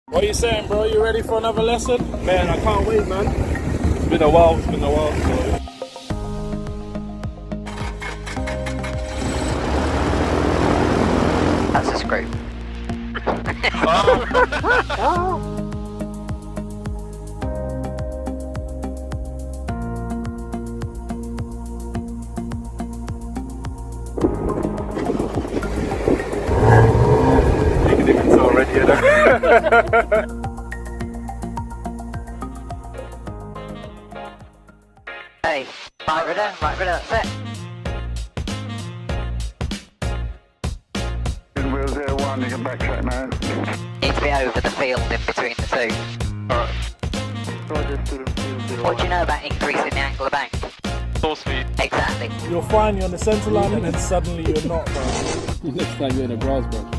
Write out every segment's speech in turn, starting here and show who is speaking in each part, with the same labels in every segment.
Speaker 1: What are you saying, bro? You ready for another lesson?
Speaker 2: Man, I can't wait, man. It's been a while, So.
Speaker 3: That's a screw. Hey, right rudder, that's it.
Speaker 4: Wheel 01, you can backtrack now.
Speaker 3: Need to be over the field in between the two.
Speaker 2: Alright.
Speaker 3: What do you know about increasing the angle of bank?
Speaker 2: Source speed.
Speaker 3: Exactly.
Speaker 1: You're fine, you're on the centre line, and then suddenly you're not, bro.
Speaker 5: Next time you're in a grass, bro.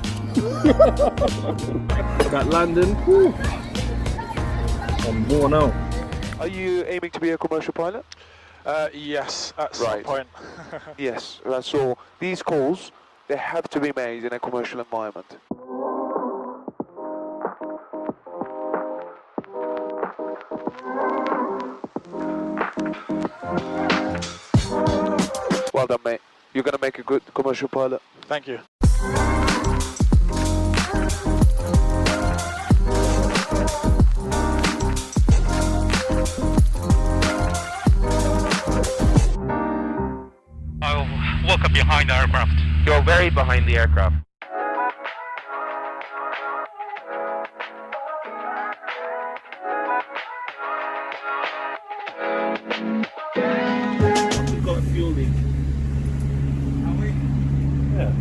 Speaker 2: That landing. Whew. I'm worn out.
Speaker 6: Are you aiming to be a commercial pilot?
Speaker 1: Yes, at some point.
Speaker 6: Yes, so these calls, they have to be made in a commercial environment. Well done, mate. You're going to make a good commercial pilot.
Speaker 1: Thank you.
Speaker 7: I'll walk up behind the aircraft.
Speaker 2: You're very behind the aircraft. We've got fuel leak. Yeah.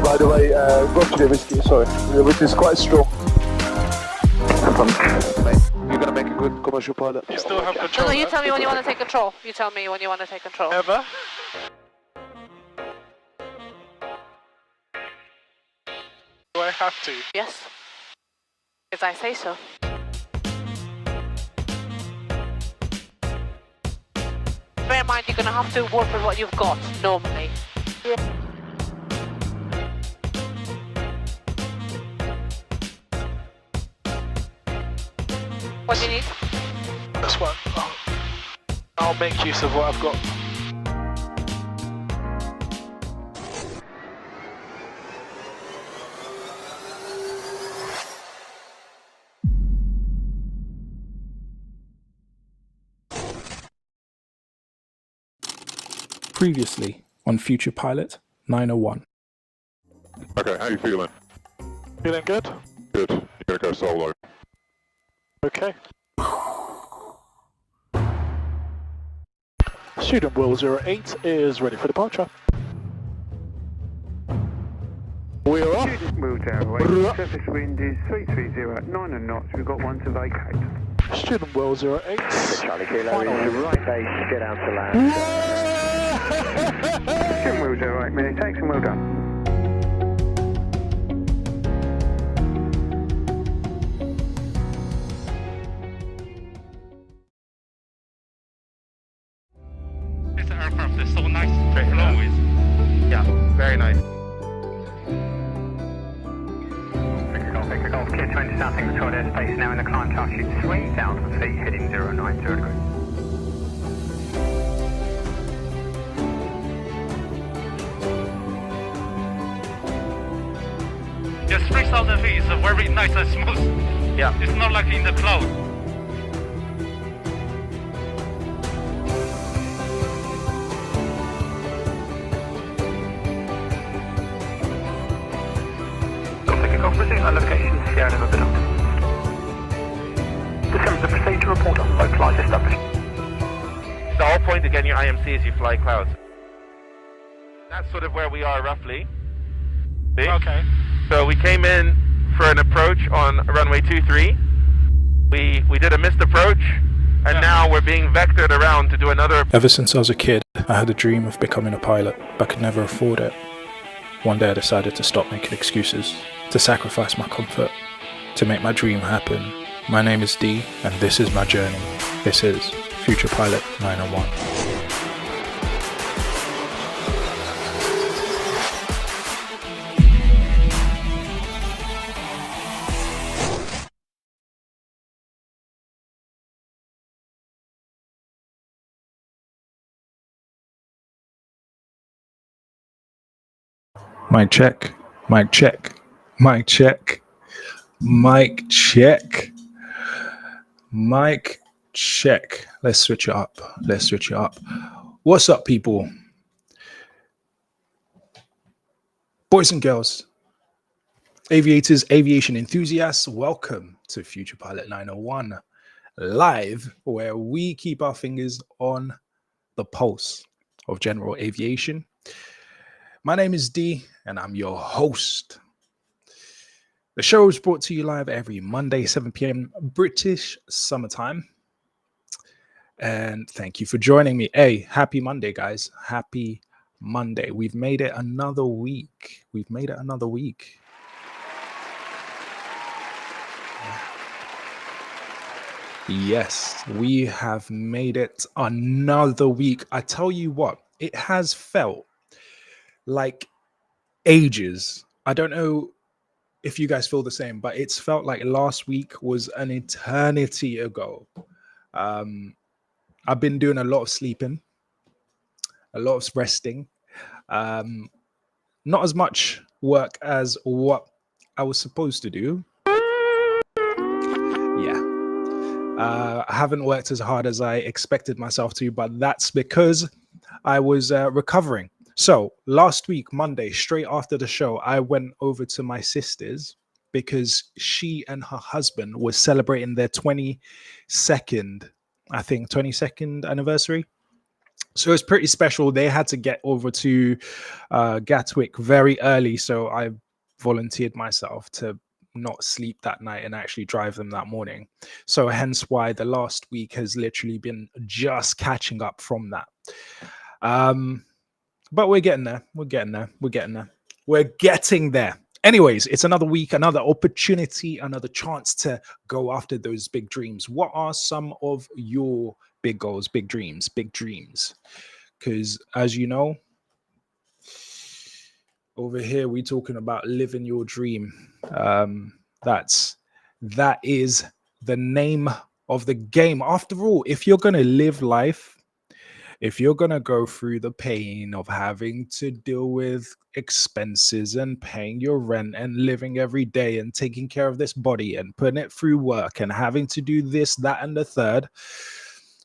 Speaker 6: By the way, go to the whiskey, sorry, which is quite strong. Mate, you're going to make a good commercial pilot.
Speaker 1: You still have control.
Speaker 8: No, you tell me when you want to take control. You tell me when you want to take control.
Speaker 1: Ever? Do I have to?
Speaker 8: Yes. As I say so. Bear in mind, you're going to have to work with what you've got, normally. What do you need?
Speaker 1: This one. I'll make use of what I've got.
Speaker 9: Previously on Future Pilot 901.
Speaker 10: Okay, how you feeling?
Speaker 1: Feeling good?
Speaker 10: Good. You're gonna go solo.
Speaker 1: Okay. Student Will 08 is ready for departure. We're off.
Speaker 4: Student Wheel 08, surface wind is 330 at 9 knots, we've got one to vacate.
Speaker 1: Student Will 08.
Speaker 4: Charlie Kilo is right base, get out to land. Student Wheel 08, minute takes and well done.
Speaker 7: This aircraft is so nice to fly with.
Speaker 2: Yeah, very nice.
Speaker 4: Victor Golf, clear to enter starting the tour airspace now in the climb to altitude 3,000 feet, heading 090 degrees.
Speaker 7: Yes, 3,000 feet is very nice and smooth.
Speaker 2: Yeah.
Speaker 7: It's not like in the cloud.
Speaker 4: Victor Golf, resume our location, Sierra November. Determine the procedure report on localized established.
Speaker 2: The whole point of getting your IMC is you fly clouds. That's sort of where we are roughly. See?
Speaker 1: Okay.
Speaker 2: So we came in for an approach on runway 23. We did a missed approach, And now we're being vectored around to do another.
Speaker 9: Ever since I was a kid, I had a dream of becoming a pilot, but could never afford it. One day I decided to stop making excuses, to sacrifice my comfort, to make my dream happen. My name is Dee, and this is my journey. This is Future Pilot 901. Mic check, mic check, mic check, mic check, mic check. Let's switch it up. Let's switch it up. What's up, people? Boys and girls, aviators, aviation enthusiasts, welcome to Future Pilot 901 live, where we keep our fingers on the pulse of general aviation. My name is Dee, and I'm your host. The show is brought to you live every Monday, 7 p.m. British summertime. And thank you for joining me. Hey, happy Monday, guys. Happy Monday. We've made it another week. We've made it another week. Yes, we have made it another week. I tell you what, it has felt like ages. I don't know if you guys feel the same, but it's felt like last week was an eternity ago. I've been doing a lot of sleeping, a lot of resting, not as much work as what I was supposed to do. Yeah. I haven't worked as hard as I expected myself to, but that's because I was recovering. So last week, Monday, straight after the show, I went over to my sister's because she and her husband were celebrating their 22nd anniversary. So it was pretty special. They had to get over to Gatwick very early. So I volunteered myself to not sleep that night and actually drive them that morning. So hence why the last week has literally been just catching up from that. But we're getting there. We're getting there. We're getting there. We're getting there. Anyways, it's another week, another opportunity, another chance to go after those big dreams. What are some of your big goals, big dreams, big dreams? Because as you know, over here, we're talking about living your dream. That is the name of the game. After all, if you're going to live life, if you're going to go through the pain of having to deal with expenses and paying your rent and living every day and taking care of this body and putting it through work and having to do this, that, and the third,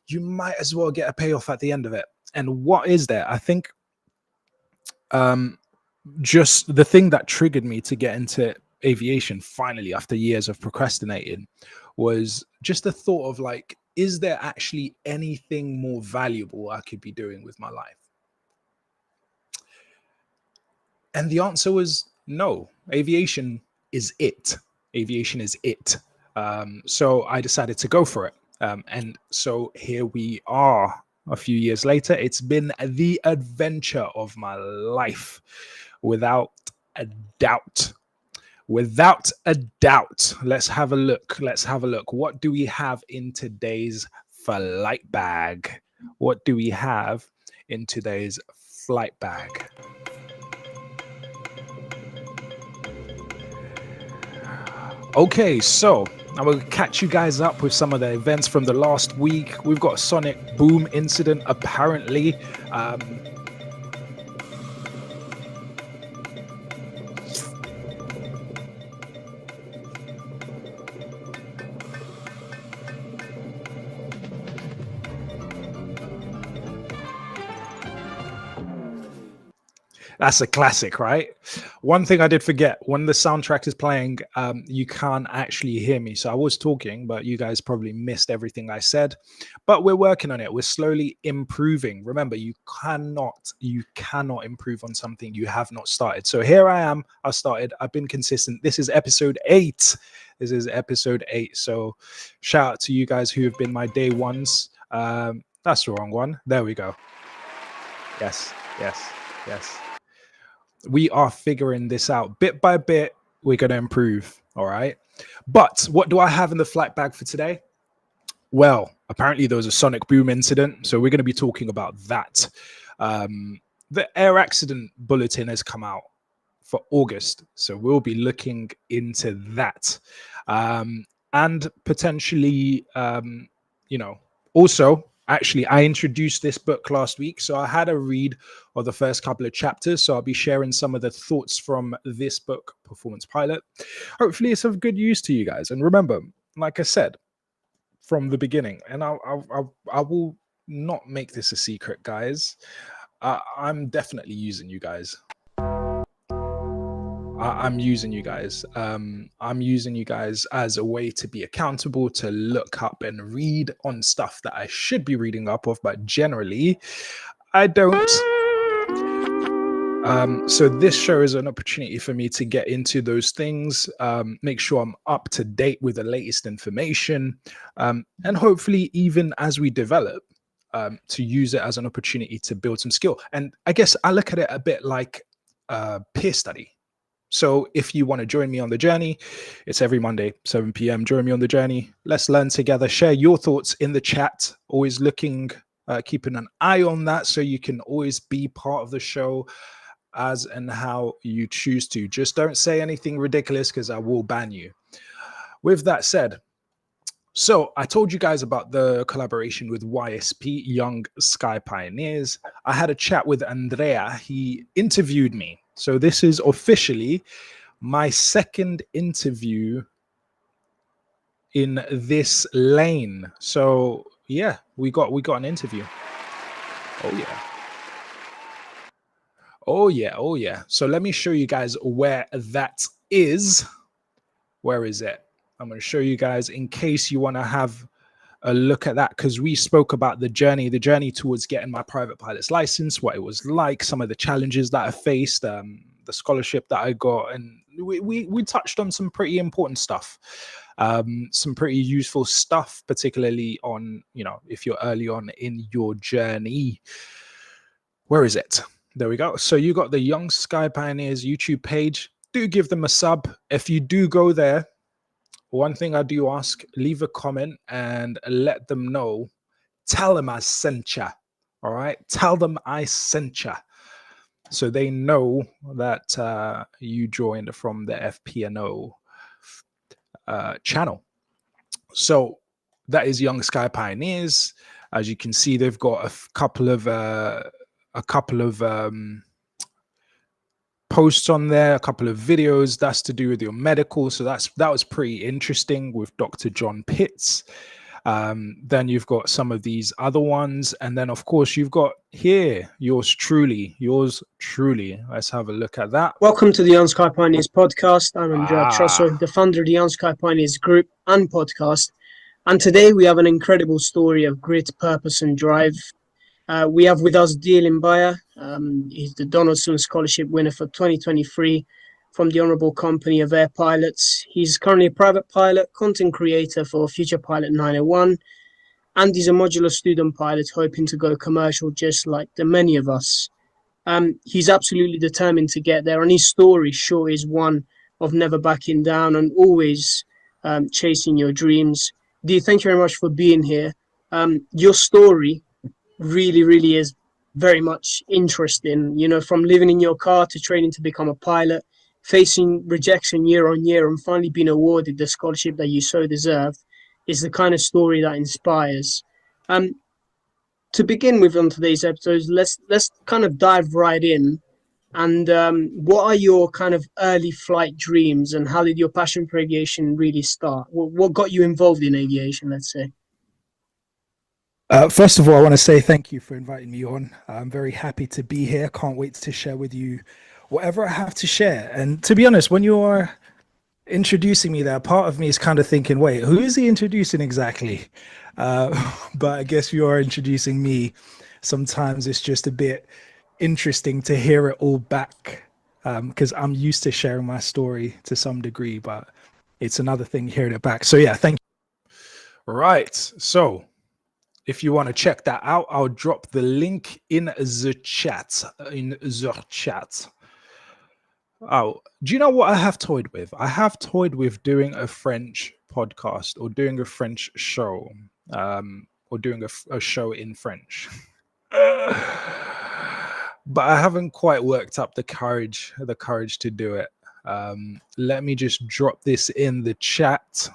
Speaker 9: you might as well get a payoff at the end of it. And what is there? I think just the thing that triggered me to get into aviation finally after years of procrastinating was just the thought of like, is there actually anything more valuable I could be doing with my life? And the answer was no. Aviation is it. Aviation is it. So I decided to go for it. And so here we are a few years later. It's been the adventure of my life, without a doubt. Without a doubt. Let's have a look. Let's have a look. What do we have in today's flight bag? What do we have in today's flight bag? Okay, so I'm going to catch you guys up with some of the events from the last week. We've got a sonic boom incident, apparently. That's a classic, right? One thing I did forget, when the soundtrack is playing, you can't actually hear me. So I was talking, but you guys probably missed everything I said. But we're working on it. We're slowly improving. Remember, you cannot improve on something you have not started. So here I am. I started. I've been consistent. This is episode 8. This is episode 8. So shout out to you guys who have been my day ones. That's the wrong one. There we go. Yes. We are figuring this out bit by bit. We're going to improve. All right. But what do I have in the flight bag for today? Well, apparently there was a sonic boom incident. So we're going to be talking about that. The air accident bulletin has come out for August. So we'll be looking into that. And potentially, also, actually, I introduced this book last week, so I had a read of the first couple of chapters. So I'll be sharing some of the thoughts from this book, Performance Pilot. Hopefully, it's of good use to you guys. And remember, like I said from the beginning, and I will not make this a secret, guys. I'm definitely using you guys. I'm using you guys. I'm using you guys as a way to be accountable, to look up and read on stuff that I should be reading up of, but generally I don't. So this show is an opportunity for me to get into those things, make sure I'm up to date with the latest information, and hopefully even as we develop, to use it as an opportunity to build some skill. And I guess I look at it a bit like peer study. So if you want to join me on the journey, it's every Monday, 7 p.m. Join me on the journey. Let's learn together. Share your thoughts in the chat. Always looking, keeping an eye on that so you can always be part of the show as and how you choose to. Just don't say anything ridiculous because I will ban you. With that said, so I told you guys about the collaboration with YSP, Young Sky Pioneers. I had a chat with Andrea. He interviewed me. So this is officially my second interview in this lane. So yeah, we got an interview. Oh yeah. So let me show you guys where that is. Where is it? I'm going to show you guys in case you want to have a look at that, because we spoke about the journey towards getting my private pilot's license, what it was like, some of the challenges that I faced, the scholarship that I got, and we touched on some pretty important stuff, some pretty useful stuff, particularly on, if you're early on in your journey. Where is it? There we go. So you got the Young Sky Pioneers YouTube page. Do give them a sub. If you do go there, one thing I do ask, leave a comment and let them know. Tell them I sent you. All right. Tell them I sent you, so they know that you joined from the FPNO channel. So that is Young Sky Pioneers. As you can see, they've got a couple of posts on there, a couple of videos that's to do with your medical. So that was pretty interesting with Dr. John Pitts. Then you've got some of these other ones, and then of course you've got here yours truly. Let's have a look at that.
Speaker 11: Welcome to the Young Sky Pioneers podcast. I'm Andrea Trosso, the founder of the Young Sky Pioneers group and podcast, and today we have an incredible story of grit, purpose and drive. We have with us Dee Limbaya. He's the Donaldson Scholarship winner for 2023 from the Honourable Company of Air Pilots. He's currently a private pilot, content creator for Future Pilot 901, and he's a modular student pilot hoping to go commercial just like the many of us. He's absolutely determined to get there, and his story sure is one of never backing down and always chasing your dreams. Dee, thank you very much for being here. Your story really is very much interesting, from living in your car to training to become a pilot, facing rejection year on year and finally being awarded the scholarship that you so deserved is the kind of story that inspires. To begin with on today's episode, let's kind of dive right in. And what are your kind of early flight dreams, and how did your passion for aviation really start? What got you involved in aviation, let's say?
Speaker 9: First of all, I want to say thank you for inviting me on. I'm very happy to be here. Can't wait to share with you whatever I have to share. And to be honest, when you are introducing me there, part of me is kind of thinking, wait, who is he introducing exactly? But I guess you are introducing me. Sometimes it's just a bit interesting to hear it all back, because I'm used to sharing my story to some degree, but it's another thing hearing it back. So yeah, thank you. Right. So if you want to check that out, I'll drop the link in the chat. Oh, do you know what I have toyed with? I have toyed with doing a French podcast or doing a French show, or doing a show in French. But I haven't quite worked up the courage to do it. Let me just drop this in the chat.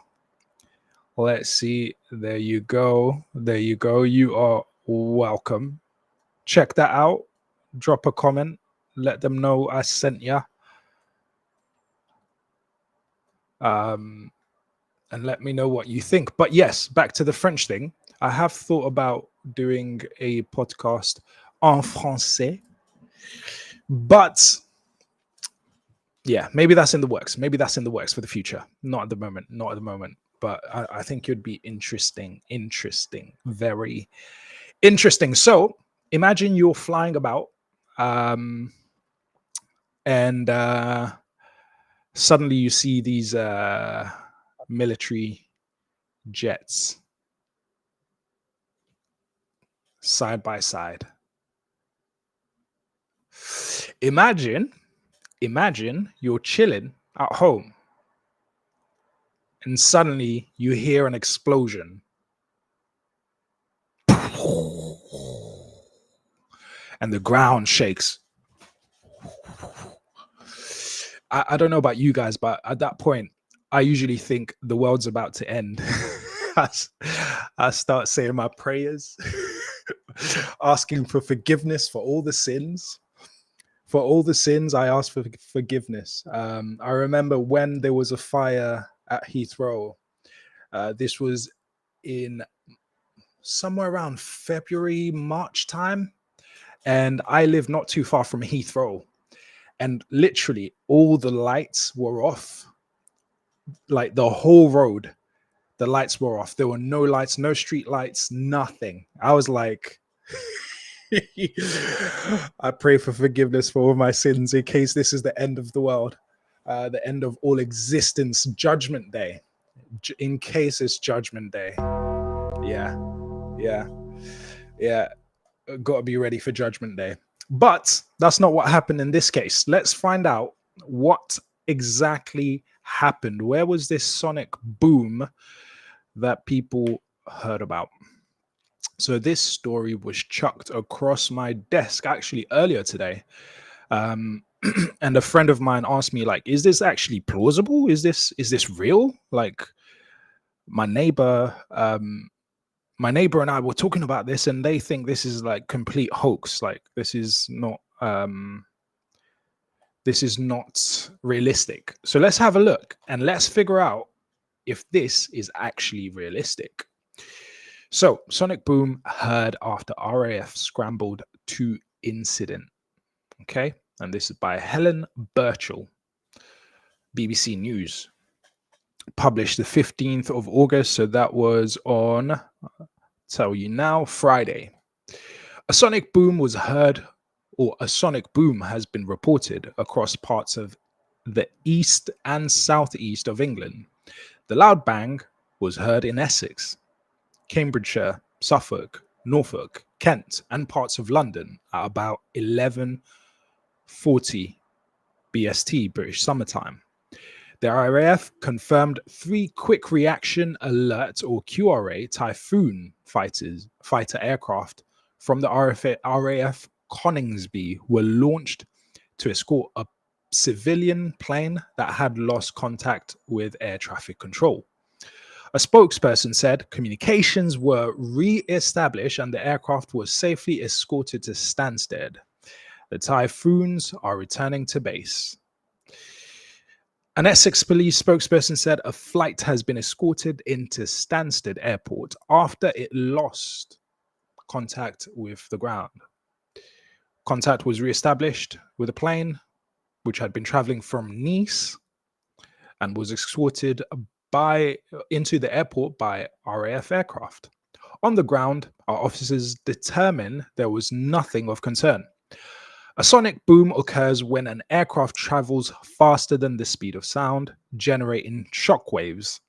Speaker 9: Let's see. There you go. There you go. You are welcome. Check that out. Drop a comment. Let them know I sent ya. And let me know what you think. But yes, back to the French thing. I have thought about doing a podcast en français. But yeah, maybe that's in the works. Maybe that's in the works for the future. Not at the moment. Not at the moment. But I think it'd be interesting, very interesting. So imagine you're flying about, and suddenly you see these military jets side by side. Imagine you're chilling at home, and suddenly you hear an explosion. And the ground shakes. I don't know about you guys, but at that point, I usually think the world's about to end. I start saying my prayers, asking for forgiveness for all the sins. For all the sins, I ask for forgiveness. I remember when there was a fire at Heathrow. This was in somewhere around February, March time. And I live not too far from Heathrow. And literally all the lights were off. Like the whole road, the lights were off. There were no lights, no street lights, nothing. I was like, I pray for forgiveness for all my sins in case this is the end of the world, the end of all existence, Judgment Day. In case it's Judgment Day. Yeah. Got to be ready for Judgment Day. But that's not what happened in this case. Let's find out what exactly happened. Where was this sonic boom that people heard about? So this story was chucked across my desk actually earlier today. And a friend of mine asked me, like, is this actually plausible? Is this real? Like, my neighbor and I were talking about this, and they think this is like complete hoax. Like, this is not realistic. So let's have a look and let's figure out if this is actually realistic. So sonic boom heard after RAF scrambled to incident. Okay, and this is by Helen Birchall, BBC News. Published the 15th of August, so that was on, I'll tell you now, Friday. A sonic boom was heard, or a sonic boom has been reported across parts of the east and southeast of England. The loud bang was heard in Essex, Cambridgeshire, Suffolk, Norfolk, Kent, and parts of London at about 11:40 BST, British summertime. The RAF confirmed 3 quick reaction alert, or QRA, Typhoon fighter aircraft from the RAF Coningsby were launched to escort a civilian plane that had lost contact with air traffic control. A spokesperson said communications were re-established and the aircraft was safely escorted to Stansted. The Typhoons are returning to base. An Essex police spokesperson said a flight has been escorted into Stansted Airport after it lost contact with the ground. Contact was re-established with a plane which had been traveling from Nice and was escorted into the airport by RAF aircraft. On the ground, our officers determined there was nothing of concern. A sonic boom occurs when an aircraft travels faster than the speed of sound, generating shock waves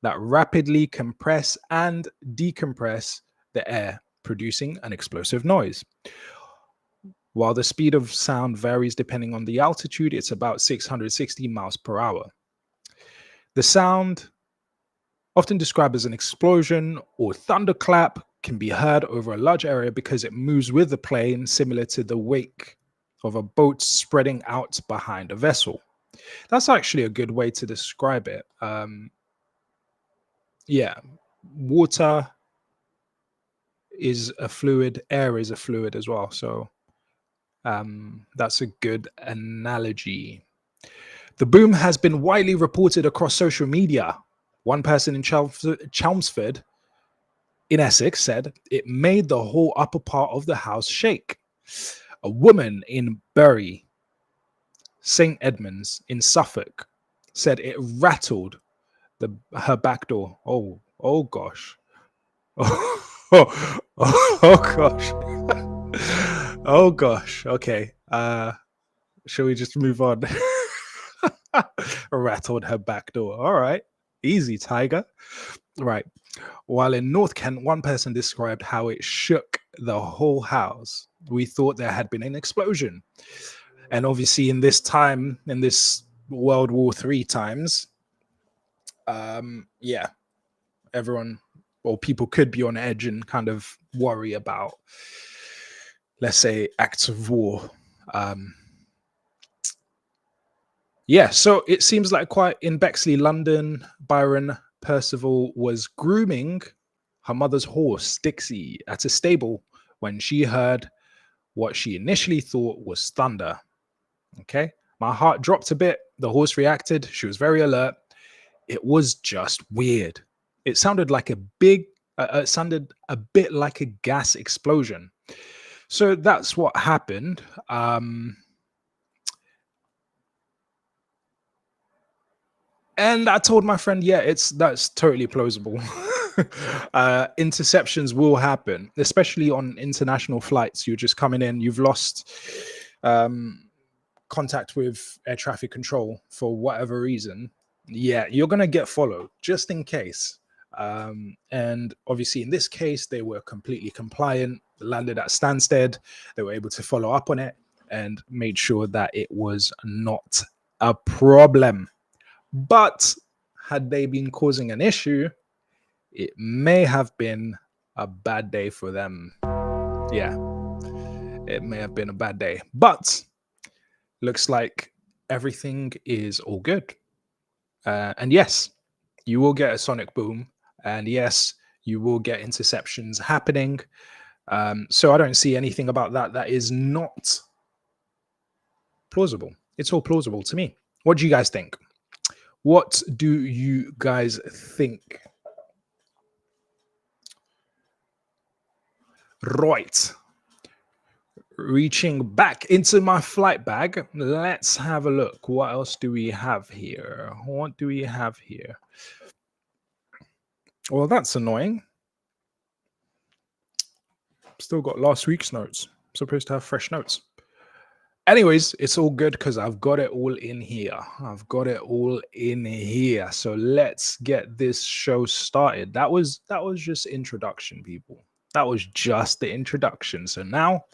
Speaker 9: that rapidly compress and decompress the air, producing an explosive noise. While the speed of sound varies depending on the altitude, it's about 660 miles per hour. The sound, often described as an explosion or thunderclap, can be heard over a large area because it moves with the plane, similar to the wake of a boat spreading out behind a vessel. That's actually a good way to describe it. Yeah, water is a fluid, air is a fluid as well. So that's a good analogy. The boom has been widely reported across social media. One person in Chelmsford, in Essex, said it made the whole upper part of the house shake. A woman in Bury, St. Edmunds in Suffolk, said it rattled her back door. Oh gosh. Oh gosh. Oh gosh. Okay. Shall we just move on? Rattled her back door. All right. Easy, Tiger. Right. While in North Kent, one person described how it shook the whole house. We thought there had been an explosion. And obviously in this time, in this World War III times, yeah, everyone or people could be on edge and kind of worry about, let's say, acts of war. Yeah, so it seems like quite in Bexley, London, Byron Percival was grooming her mother's horse, Dixie, at a stable when she heard what she initially thought was thunder. Okay, my heart dropped a bit. The horse reacted. She was very alert. It was just weird. It sounded like a bit like a gas explosion. So that's what happened. And I told my friend, yeah, that's totally plausible. Interceptions will happen, especially on international flights. You're just coming in, you've lost contact with air traffic control for whatever reason. Yeah, you're going to get followed just in case. And obviously in this case, they were completely compliant, landed at Stansted. They were able to follow up on it and made sure that it was not a problem. But had they been causing an issue, it may have been a bad day for them. Yeah, it may have been a bad day. But looks like everything is all good. And yes, you will get a sonic boom. And yes, you will get interceptions happening. So I don't see anything about that that is not plausible. It's all plausible to me. What do you guys think? What do you guys think? Right. Reaching back into my flight bag. Let's have a look. What else do we have here? What do we have here? Well, that's annoying. Still got last week's notes. I'm supposed to have fresh notes. Anyways, it's all good because I've got it all in here. So let's get this show started. That was just introduction, people. That was just the introduction. So now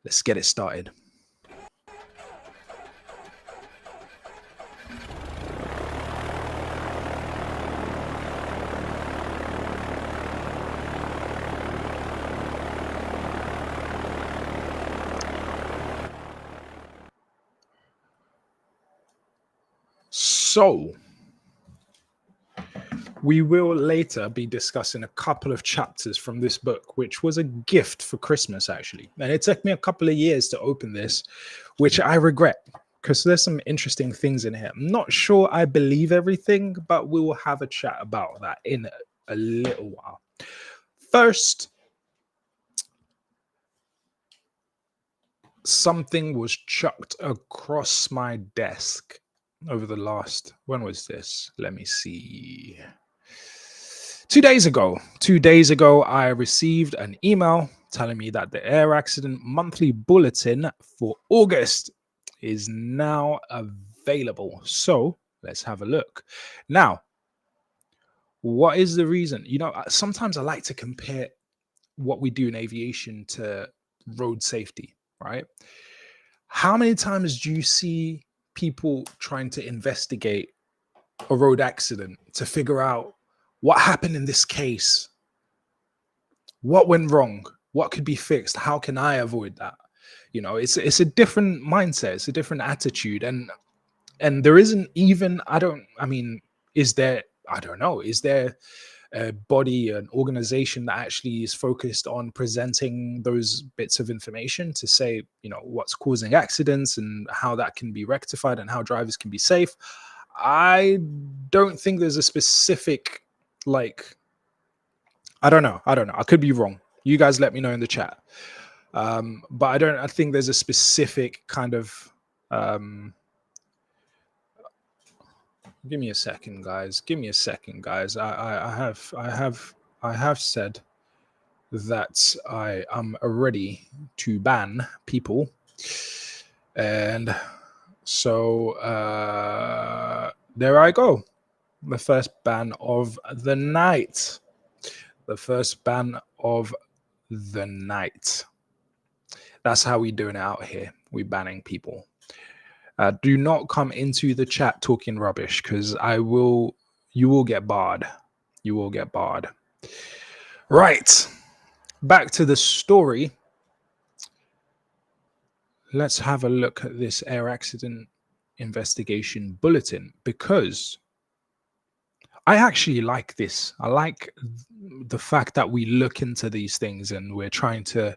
Speaker 9: let's get it started. So, we will later be discussing a couple of chapters from this book, which was a gift for Christmas, actually. And it took me a couple of years to open this, which I regret, because there's some interesting things in here. I'm not sure I believe everything, but we will have a chat about that in a little while. First, something was chucked across my desk over the last, when was this? Let me see. 2 days ago. 2 days ago, I received an email telling me that the air accident monthly bulletin for August is now available. So let's have a look. Now, what is the reason? You know, sometimes I like to compare what we do in aviation to road safety, right? How many times do you see people trying to investigate a road accident to figure out what happened in this case? What went wrong? What could be fixed? How can I avoid that? You know, it's a different mindset, it's a different attitude, and there isn't even, is there, I don't know, is there a body, an organization that actually is focused on presenting those bits of information to say, you know, what's causing accidents and how that can be rectified and how drivers can be safe? I don't think there's a specific, like, I don't know. I could be wrong. You guys let me know in the chat. But I think there's a specific kind of, give me a second, guys. I have said that I am ready to ban people. And so there I go. The first ban of the night. That's how we doing it out here. We're banning people. Do not come into the chat talking rubbish, because you will get barred. Right. Back to the story. Let's have a look at this air accident investigation bulletin, because I actually like this. I like the fact that we look into these things and we try to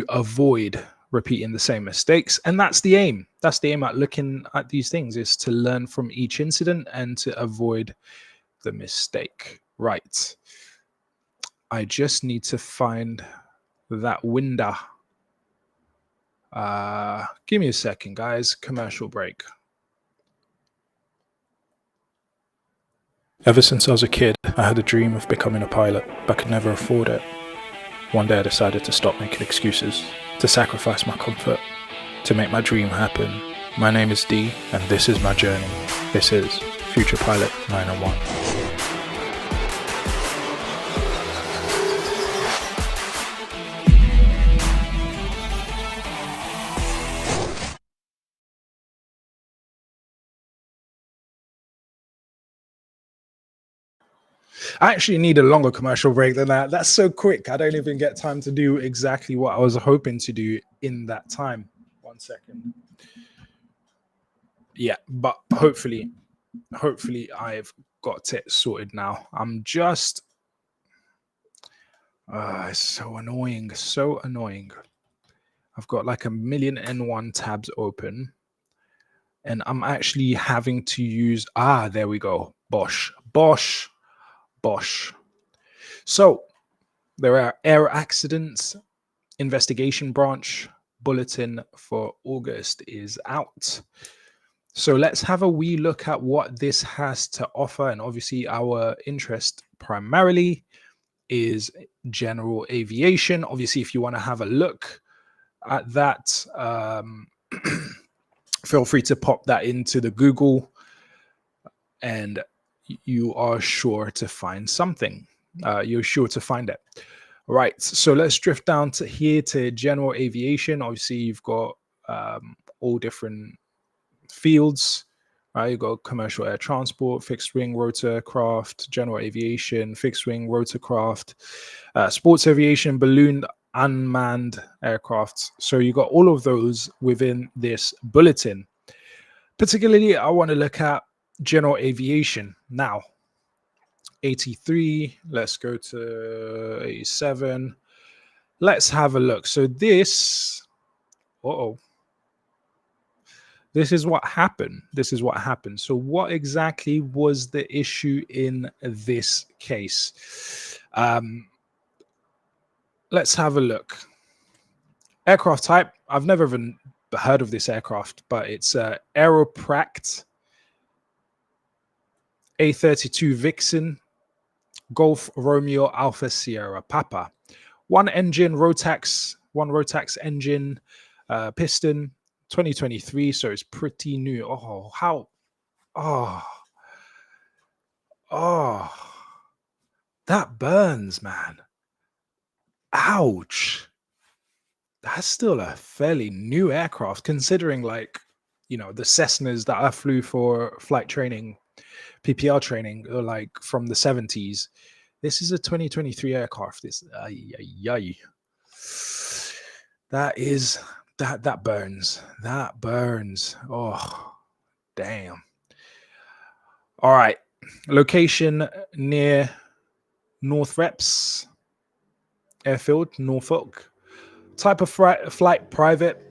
Speaker 9: avoid repeating the same mistakes. And that's the aim. That's the aim at looking at these things, is to learn from each incident and to avoid the mistake. Right. I just need to find that window. Give me a second, guys. Commercial break. Ever since I was a kid, I had a dream of becoming a pilot, but could never afford it. One day I decided to stop making excuses, to sacrifice my comfort, to make my dream happen. My name is Dee, and this is my journey. This is Future Pilot 901. I actually need a longer commercial break than that. That's so quick. I don't even get time to do exactly what I was hoping to do in that time. 1 second. Yeah, but hopefully I've got it sorted now. I'm just, it's so annoying. I've got like a million N1 tabs open, and I'm actually having to use, there we go. Bosh. So there are air accidents investigation branch bulletin for August is out. So let's have a wee look at what this has to offer. And obviously our interest primarily is general aviation. Obviously, if you want to have a look at that, feel free to pop that into the Google, and you are sure to find something. You're sure to find it. Right. So let's drift down to here to general aviation. Obviously, you've got all different fields. Right. You've got commercial air transport, fixed wing rotorcraft, general aviation, fixed wing rotorcraft, sports aviation, balloon, unmanned aircraft. So you got all of those within this bulletin. Particularly, I want to look at general aviation now. 83, let's go to 87. Let's have a look. So this, this is what happened. So what exactly was the issue in this case? Let's have a look. Aircraft type. I've never even heard of this aircraft, but it's Aeropract A32 Vixen Golf Romeo Alpha Sierra Papa. One Rotax engine, piston, 2023, so it's pretty new. That burns, man. Ouch. That's still a fairly new aircraft, considering, like, you know, the Cessnas that I flew for flight training, PPR training, are like from the 70s. This is a 2023 aircraft. That burns. That burns. Oh, damn. All right. Location near North Reps Airfield, Norfolk. Type of flight, private.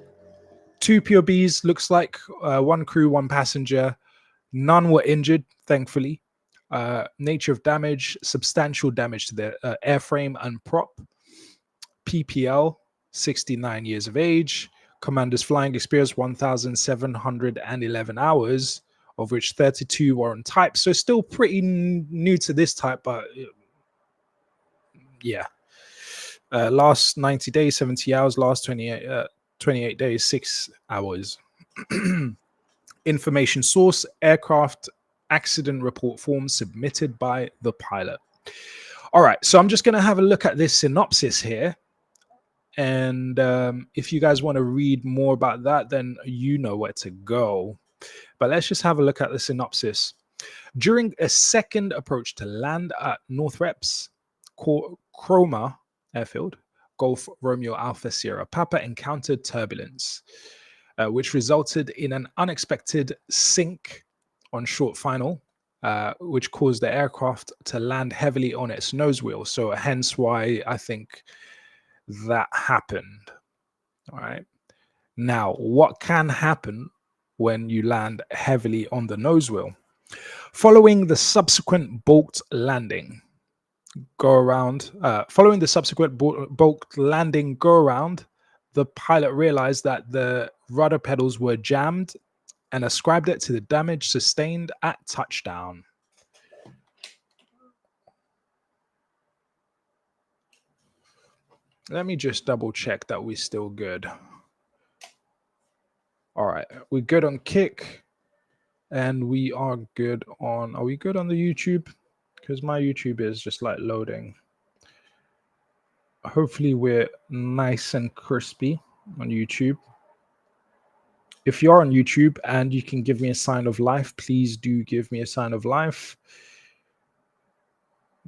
Speaker 9: 2 POBs, looks like. 1 crew, 1 passenger. None were injured, thankfully. Nature of damage, substantial damage to the airframe and prop. PPL, 69 years of age. Commander's flying experience, 1,711 hours, of which 32 were on type. So still pretty new to this type, but yeah. Last 90 days, 70 hours. Last 28 days, 6 hours. Information source, aircraft accident report form submitted by the pilot. All right, so I'm just going to have a look at this synopsis here. And if you guys want to read more about that, then you know where to go. But let's just have a look at the synopsis. During a second approach to land at North Reps, Cromer Airfield, Golf Romeo Alpha Sierra Papa encountered turbulence, which resulted in an unexpected sink on short final, which caused the aircraft to land heavily on its nose wheel. So hence why I think that happened. All right. Now, what can happen when you land heavily on the nose wheel? Following the subsequent bulked landing, following the subsequent bulked landing go around, the pilot realized that the rudder pedals were jammed and ascribed it to the damage sustained at touchdown. Let me just double check that we're still good. All right, we're good on kick, and we are good on. Are we good on the YouTube? Because my YouTube is just like loading. Hopefully, we're nice and crispy on YouTube. If you're on YouTube and you can give me a sign of life, please do give me a sign of life.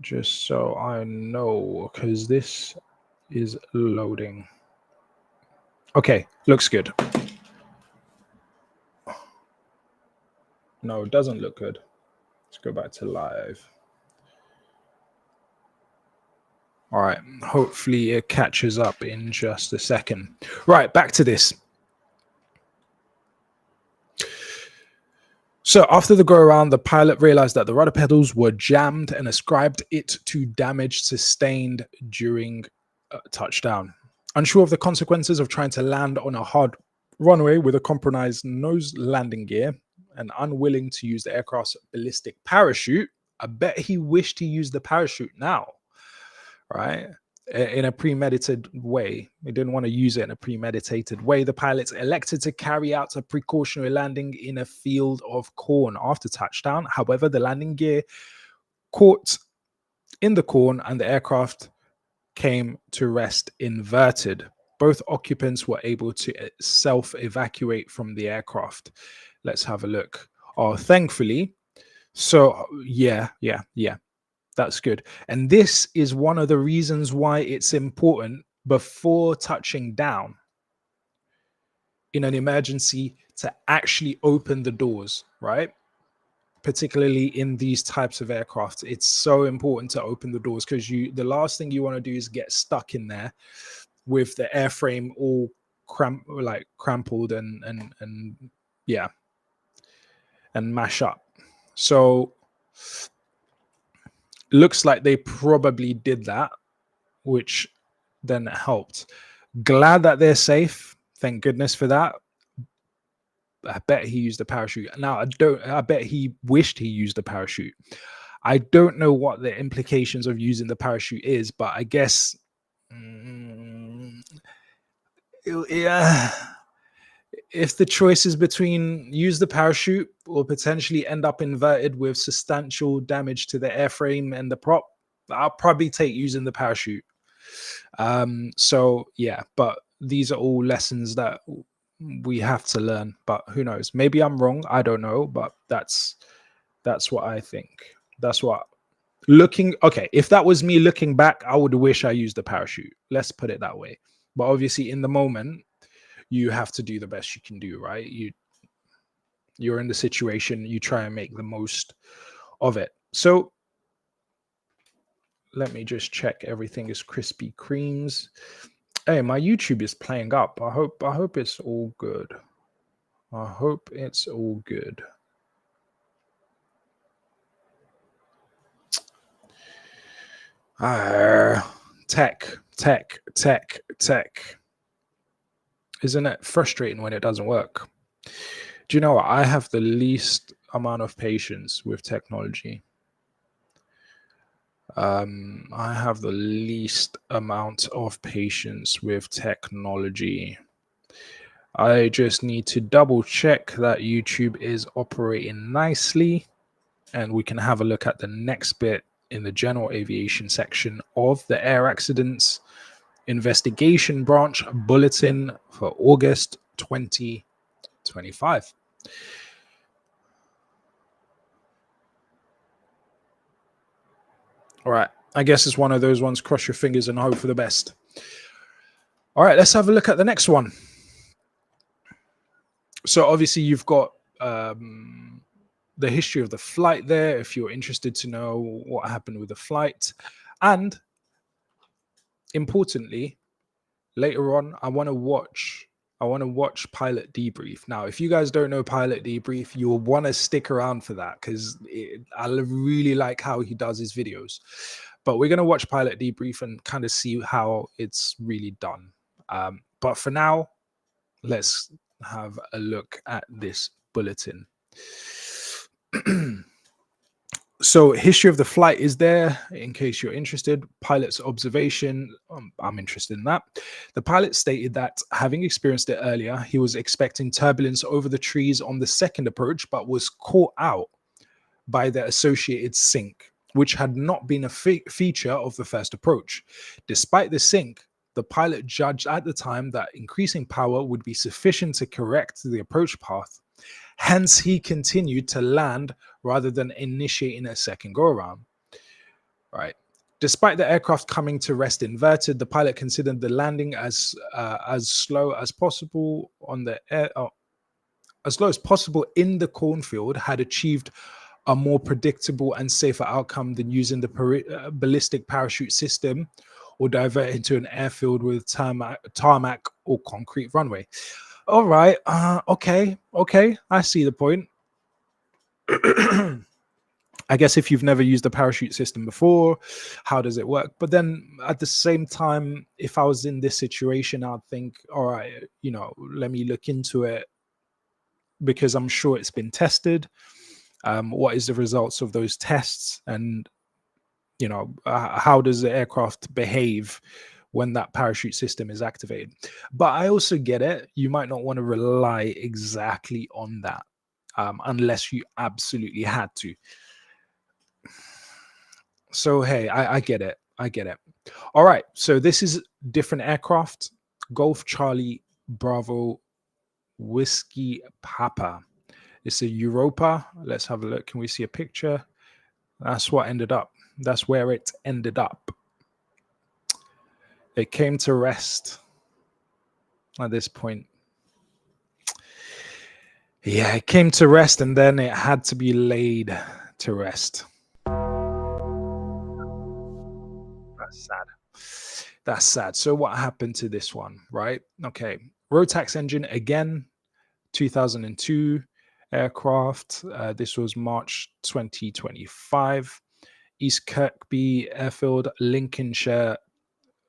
Speaker 9: Just so I know, because this is loading. Okay, looks good. No, it doesn't look good. Let's go back to live. All right, hopefully it catches up in just a second. Right, back to this. So after the go around, the pilot realized that the rudder pedals were jammed and ascribed it to damage sustained during touchdown. Unsure of the consequences of trying to land on a hard runway with a compromised nose landing gear and unwilling to use the aircraft's ballistic parachute, I bet he wished he used the parachute now, right? In a premeditated way. He didn't want to use it in a premeditated way. The pilots elected to carry out a precautionary landing in a field of corn after touchdown. However, the landing gear caught in the corn and the aircraft came to rest inverted. Both occupants were able to self-evacuate from the aircraft. Let's have a look. Oh, thankfully. So, yeah. That's good. And this is one of the reasons why it's important before touching down in an emergency to actually open the doors, right? Particularly in these types of aircraft, it's so important to open the doors because the last thing you want to do is get stuck in there with the airframe all crumpled and yeah, and mash up. So looks like they probably did that, which then helped. Glad that they're safe. Thank goodness for that. I bet he used a parachute. Now, I bet he wished he used a parachute. I don't know what the implications of using the parachute is, but I guess, yeah, if the choice is between use the parachute or potentially end up inverted with substantial damage to the airframe and the prop, I'll probably take using the parachute. So yeah, but these are all lessons that we have to learn, but who knows, maybe I'm wrong, I don't know, but that's what I think. That's what okay, if that was me looking back, I would wish I used the parachute, let's put it that way. But obviously in the moment you have to do the best you can do, right? You're in the situation, you try and make the most of it. So let me just check everything is Krispy Kremes. Hey, my YouTube is playing up. I hope it's all good. I hope it's all good. Tech. Isn't it frustrating when it doesn't work? Do you know what? I have the least amount of patience with technology. I have the least amount of patience with technology. I just need to double check that YouTube is operating nicely, and we can have a look at the next bit in the general aviation section of the Air Accidents Investigation Branch Bulletin for August 2025. All right, I guess it's one of those ones, cross your fingers and hope for the best. All right, let's have a look at the next one. So obviously you've got the history of the flight there, if you're interested to know what happened with the flight. And importantly, later on, I want to watch Pilot Debrief. Now, if you guys don't know Pilot Debrief, you'll want to stick around for that, because I really like how he does his videos. But we're going to watch Pilot Debrief and kind of see how it's really done. But for now, let's have a look at this bulletin. So history of the flight is there in case you're interested. Pilot's observation, I'm interested in that. The pilot stated that having experienced it earlier, he was expecting turbulence over the trees on the second approach, but was caught out by the associated sink, which had not been a feature of the first approach. Despite the sink, the pilot judged at the time that increasing power would be sufficient to correct the approach path. Hence, he continued to land rather than initiating a second go-around. Right. Despite the aircraft coming to rest inverted, the pilot considered the landing as slow as possible on the air, as slow as possible in the cornfield had achieved a more predictable and safer outcome than using the ballistic parachute system or divert into an airfield with tarmac or concrete runway. All right. Okay. I see the point. I guess if you've never used the parachute system before, how does it work? But then at the same time, if I was in this situation, I'd think, all right, let me look into it, because I'm sure it's been tested. What is the results of those tests? And, how does the aircraft behave when that parachute system is activated? But I also get it. You might not want to rely exactly on that unless you absolutely had to. So, hey, I get it. All right. So this is different aircraft. Golf Charlie Bravo Whiskey Papa. It's a Europa. Let's have a look. Can we see a picture? That's what ended up. That's where it ended up. It came to rest at this point. Yeah, it came to rest, and then it had to be laid to rest. That's sad. So what happened to this one, right? Okay. Rotax engine again, 2002 aircraft. This was March 2025. East Kirkby Airfield, Lincolnshire,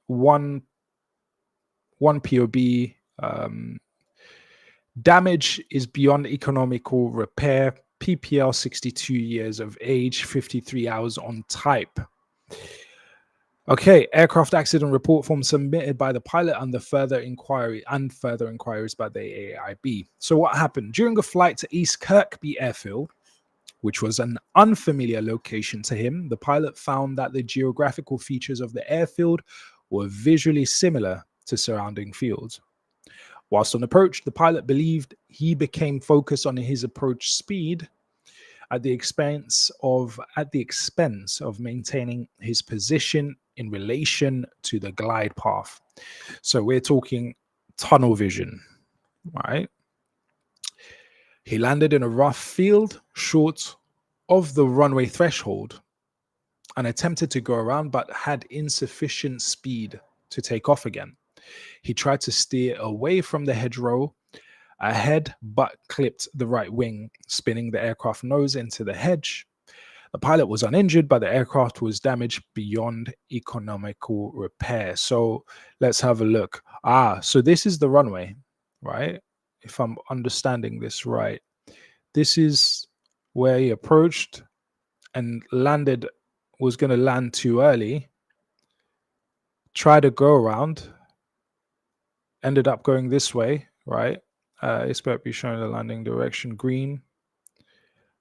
Speaker 9: one POB. Damage is beyond economical repair. PPL 62 years of age, 53 hours on type. Okay, aircraft accident report form submitted by the pilot and the further inquiries by the AAIB. So what happened? During a flight to East Kirkby Airfield, which was an unfamiliar location to him, the pilot found that the geographical features of the airfield were visually similar to surrounding fields. Whilst on approach, the pilot believed he became focused on his approach speed at the expense of maintaining his position in relation to the glide path. So we're talking tunnel vision, right? He landed in a rough field short of the runway threshold and attempted to go around, but had insufficient speed to take off again. He tried to steer away from the hedgerow ahead, but clipped the right wing, spinning the aircraft nose into the hedge. The pilot was uninjured, but the aircraft was damaged beyond economical repair. So let's have a look. So this is the runway, right? If I'm understanding this right, this is where he approached and was going to land too early, tried to go around, ended up going this way, right? Expect be showing the landing direction green,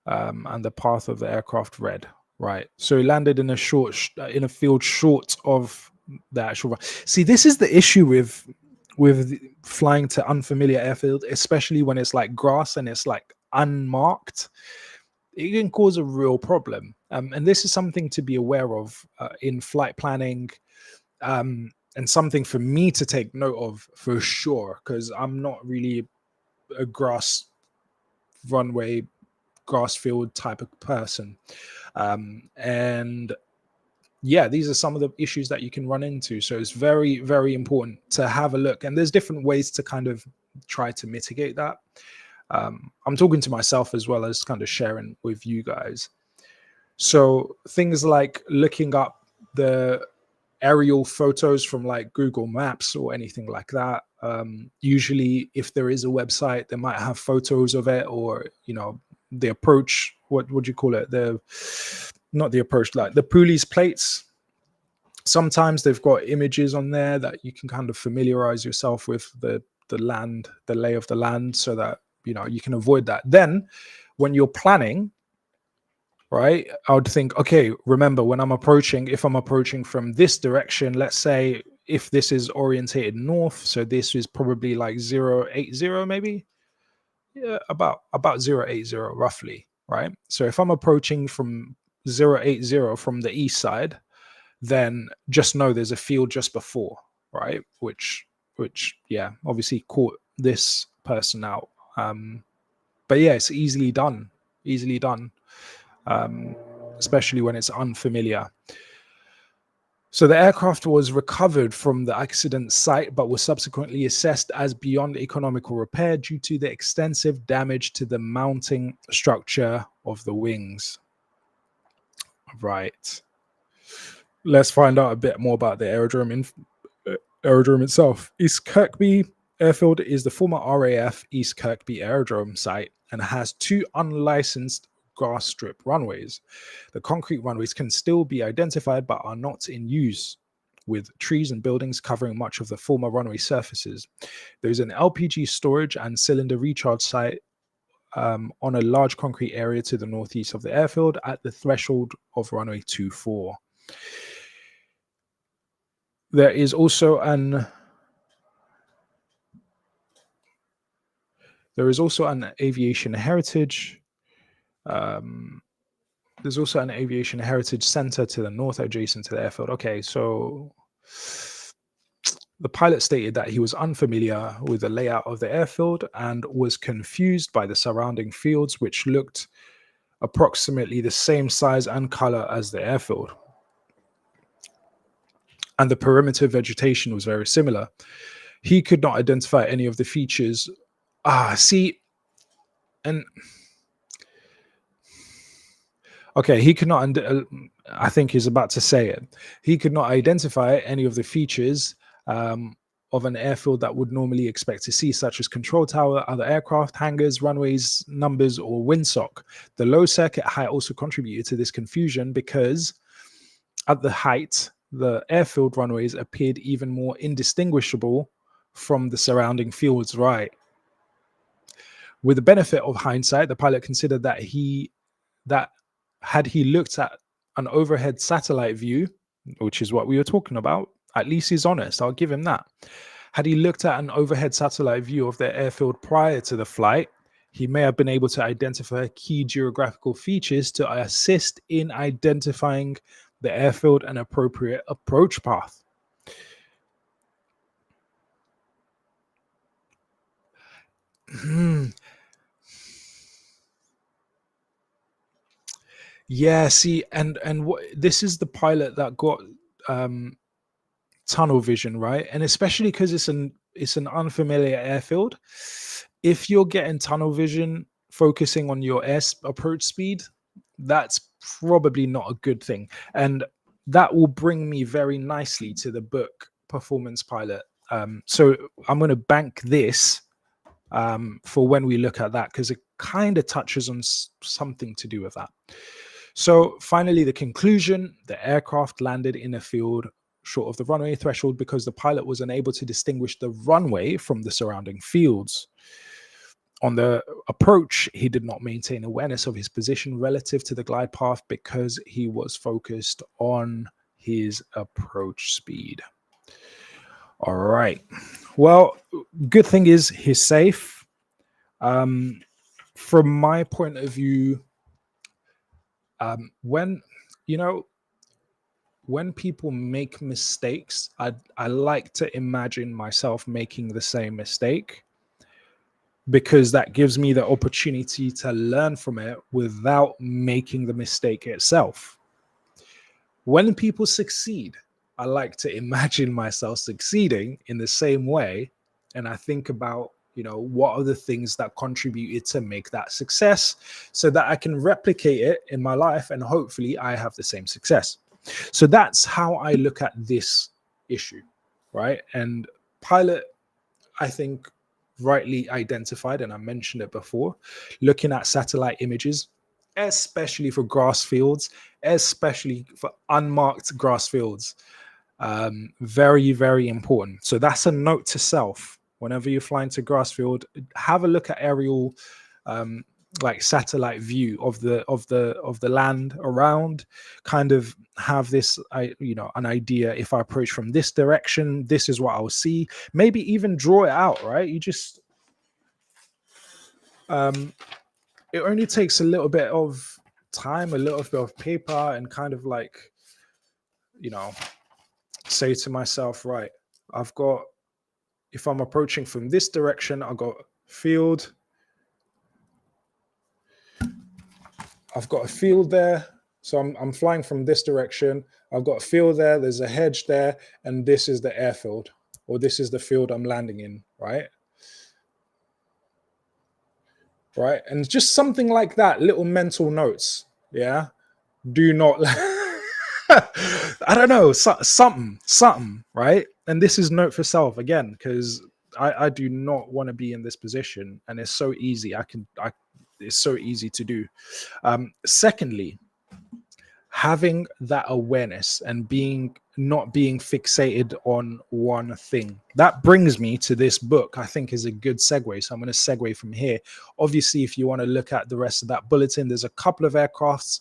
Speaker 9: and the path of the aircraft red, right? So he landed in a field short of the actual. See, this is the issue with flying to unfamiliar airfield, especially when it's like grass and it's like unmarked. It can cause a real problem, and this is something to be aware of in flight planning. And something for me to take note of for sure, because I'm not really a grass field type of person. And yeah, these are some of the issues that you can run into. So it's very, very important to have a look. And there's different ways to kind of try to mitigate that. I'm talking to myself as well as kind of sharing with you guys. So things like looking up the aerial photos from like Google Maps or anything like that. Usually if there is a website, they might have photos of it, or, you know, the approach, what would you call it? Not the approach, like the Pulleys plates. Sometimes they've got images on there that you can kind of familiarize yourself with the lay of the land, so that, you know, you can avoid that. Then when you're planning, right, I would think, okay, remember when if I'm approaching from this direction, let's say if this is orientated north, so this is probably like 080 maybe, yeah, about 080 roughly, right? So if I'm approaching from 080 from the east side, then just know there's a field just before, right? Which yeah, obviously caught this person out. But yeah, it's easily done, especially when it's unfamiliar. So the aircraft was recovered from the accident site, but was subsequently assessed as beyond economical repair due to the extensive damage to the mounting structure of the wings. Right. Let's find out a bit more about the aerodrome itself. East Kirkby Airfield is the former RAF East Kirkby Aerodrome site and has 2 unlicensed grass strip runways. The concrete runways can still be identified but are not in use, with trees and buildings covering much of the former runway surfaces. There is an LPG storage and cylinder recharge site on a large concrete area to the northeast of the airfield at the threshold of runway 24. There is also an aviation heritage. There's also an aviation heritage center to the north adjacent to the airfield. Okay, so the pilot stated that he was unfamiliar with the layout of the airfield and was confused by the surrounding fields, which looked approximately the same size and color as the airfield. And the perimeter vegetation was very similar. He could not identify any of the features. Okay, he could not. I think he's about to say it. He could not identify any of the features of an airfield that would normally expect to see, such as control tower, other aircraft, hangars, runways, numbers, or windsock. The low circuit height also contributed to this confusion because at the height, the airfield runways appeared even more indistinguishable from the surrounding fields. Right. With the benefit of hindsight, the pilot considered that had he looked at an overhead satellite view, which is what we were talking about, at least he's honest, I'll give him that. Had he looked at an overhead satellite view of the airfield prior to the flight, he may have been able to identify key geographical features to assist in identifying the airfield and appropriate approach path. Yeah, see, and this is the pilot that got tunnel vision, right? And especially because it's an unfamiliar airfield. If you're getting tunnel vision focusing on your approach speed, that's probably not a good thing. And that will bring me very nicely to the book Performance Pilot. So I'm going to bank this for when we look at that, because it kind of touches on something to do with that. So finally, the conclusion: the aircraft landed in a field short of the runway threshold because the pilot was unable to distinguish the runway from the surrounding fields. On the approach, he did not maintain awareness of his position relative to the glide path because he was focused on his approach speed. All right. Well, good thing is he's safe. From my point of view, when people make mistakes, I like to imagine myself making the same mistake, because that gives me the opportunity to learn from it without making the mistake itself. When people succeed, I like to imagine myself succeeding in the same way, and I think about, what are the things that contributed to make that success, so that I can replicate it in my life, and hopefully I have the same success. So that's how I look at this issue, right? And pilot, I think, rightly identified, and I mentioned it before, looking at satellite images, especially for grass fields, especially for unmarked grass fields, very, very important. So that's a note to self. Whenever you're flying to grass field, have a look at aerial, like satellite view of the land around. Kind of have this, an idea. If I approach from this direction, this is what I'll see. Maybe even draw it out. Right? You just, it only takes a little bit of time, a little bit of paper, and kind of like, say to myself, right, if I'm approaching from this direction, I've got field. I've got a field there. So I'm flying from this direction. I've got a field there. There's a hedge there. And this is the airfield, or this is the field I'm landing in, right? Right. And just something like that, little mental notes. Yeah. Do not, I don't know, something, right? And this is note for self again, because I do not want to be in this position, and it's so easy. It's so easy to do. Secondly, having that awareness and not being fixated on one thing. That brings me to this book. I think is a good segue. So I'm going to segue from here. Obviously, if you want to look at the rest of that bulletin, there's a couple of aircrafts.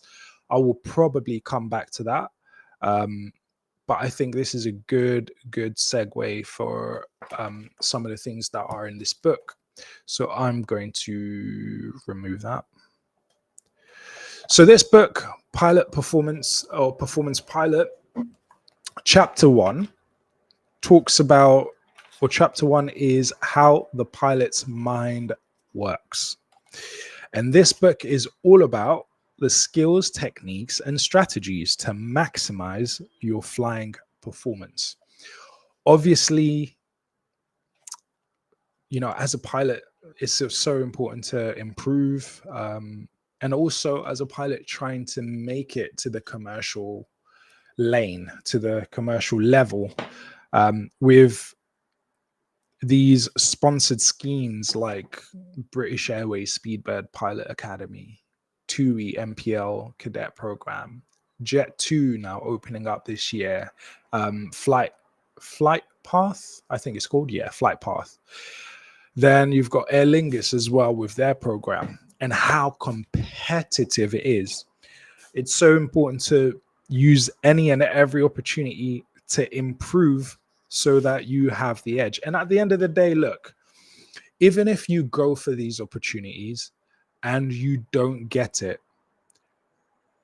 Speaker 9: I will probably come back to that. But I think this is a good segue for some of the things that are in this book. So I'm going to remove that. So this book, Pilot Performance, or Performance Pilot, Chapter 1 talks about, or Chapter 1 is how the pilot's mind works. And this book is all about the skills, techniques, and strategies to maximize your flying performance. Obviously, as a pilot, it's so important to improve and also as a pilot trying to make it to the commercial lane, to the commercial level, with these sponsored schemes like British Airways Speedbird Pilot Academy, TUI MPL Cadet Program, Jet2 now opening up this year, Flight Path, I think it's called, Flight Path. Then you've got Aer Lingus as well with their program, and how competitive it is. It's so important to use any and every opportunity to improve so that you have the edge. And at the end of the day, look, even if you go for these opportunities and you don't get it,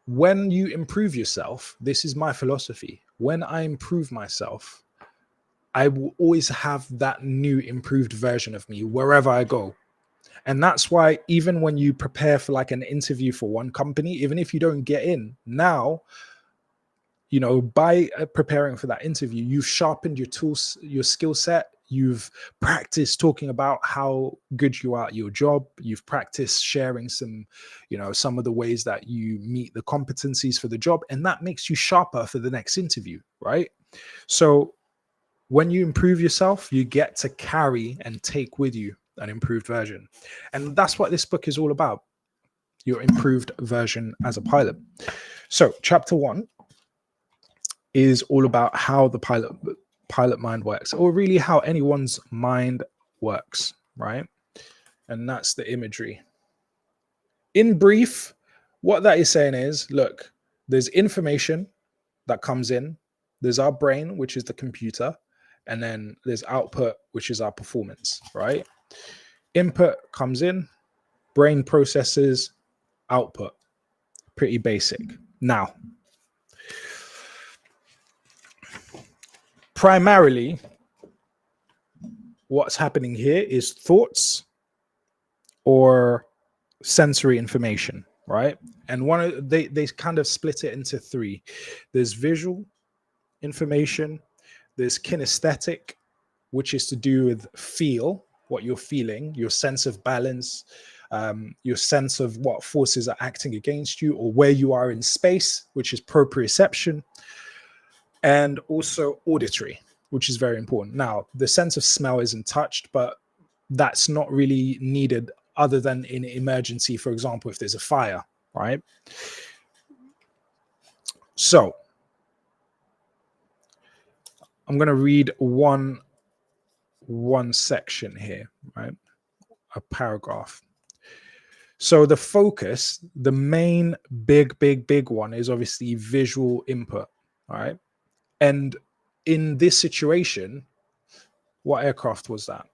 Speaker 9: when you improve yourself, this is my philosophy. When I improve myself, I will always have that new improved version of me wherever I go. And that's why even when you prepare for like an interview for one company, even if you don't get in now, you know, by preparing for that interview, you've sharpened your tools, your skill set. You've practiced talking about how good you are at your job. You've practiced sharing some, you know, some of the ways that you meet the competencies for the job. And that makes you sharper for the next interview, right? So when you improve yourself, you get to carry and take with you an improved version. And that's what this book is all about, your improved version as a pilot. So chapter 1 is all about how the pilot mind works, or really how anyone's mind works, right? And that's the imagery. In brief, what that is saying is, look, there's information that comes in, there's our brain, which is the computer, and then there's output, which is our performance, right? Input comes in, brain processes, output. Pretty basic. Now, primarily, what's happening here is thoughts or sensory information, right? And they kind of split it into 3. There's visual information, there's kinesthetic, which is to do with feel, what you're feeling, your sense of balance, your sense of what forces are acting against you, or where you are in space, which is proprioception. And also auditory, which is very important. Now, the sense of smell isn't touched, but that's not really needed other than in emergency, for example, if there's a fire, right? So I'm going to read one section here, right? A paragraph. So the focus, the main big one is obviously visual input, all right? And in this situation, what aircraft was that?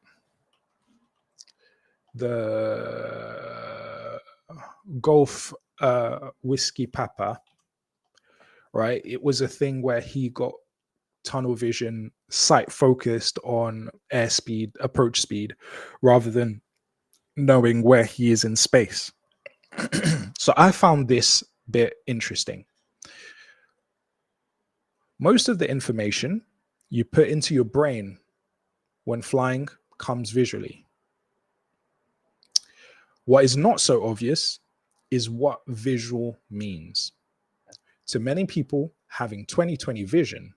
Speaker 9: The Golf Whiskey Papa, right? It was a thing where he got tunnel vision, sight focused on airspeed, approach speed, rather than knowing where he is in space. So I found this bit interesting. Most of the information you put into your brain when flying comes visually. What is not so obvious is what visual means. To many people, having 20/20 vision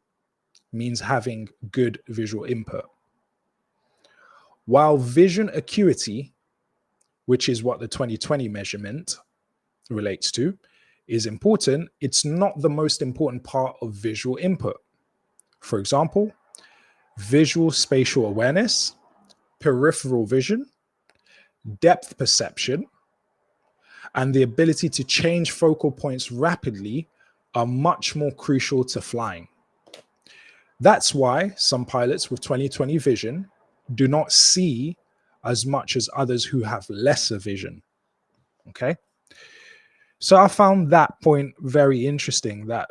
Speaker 9: means having good visual input. While vision acuity, which is what the 20/20 measurement relates to, is important, it's not the most important part of visual input. For example, visual spatial awareness, peripheral vision, depth perception, and the ability to change focal points rapidly are much more crucial to flying. That's why some pilots with 20/20 vision do not see as much as others who have lesser vision. Okay? So I found that point very interesting, that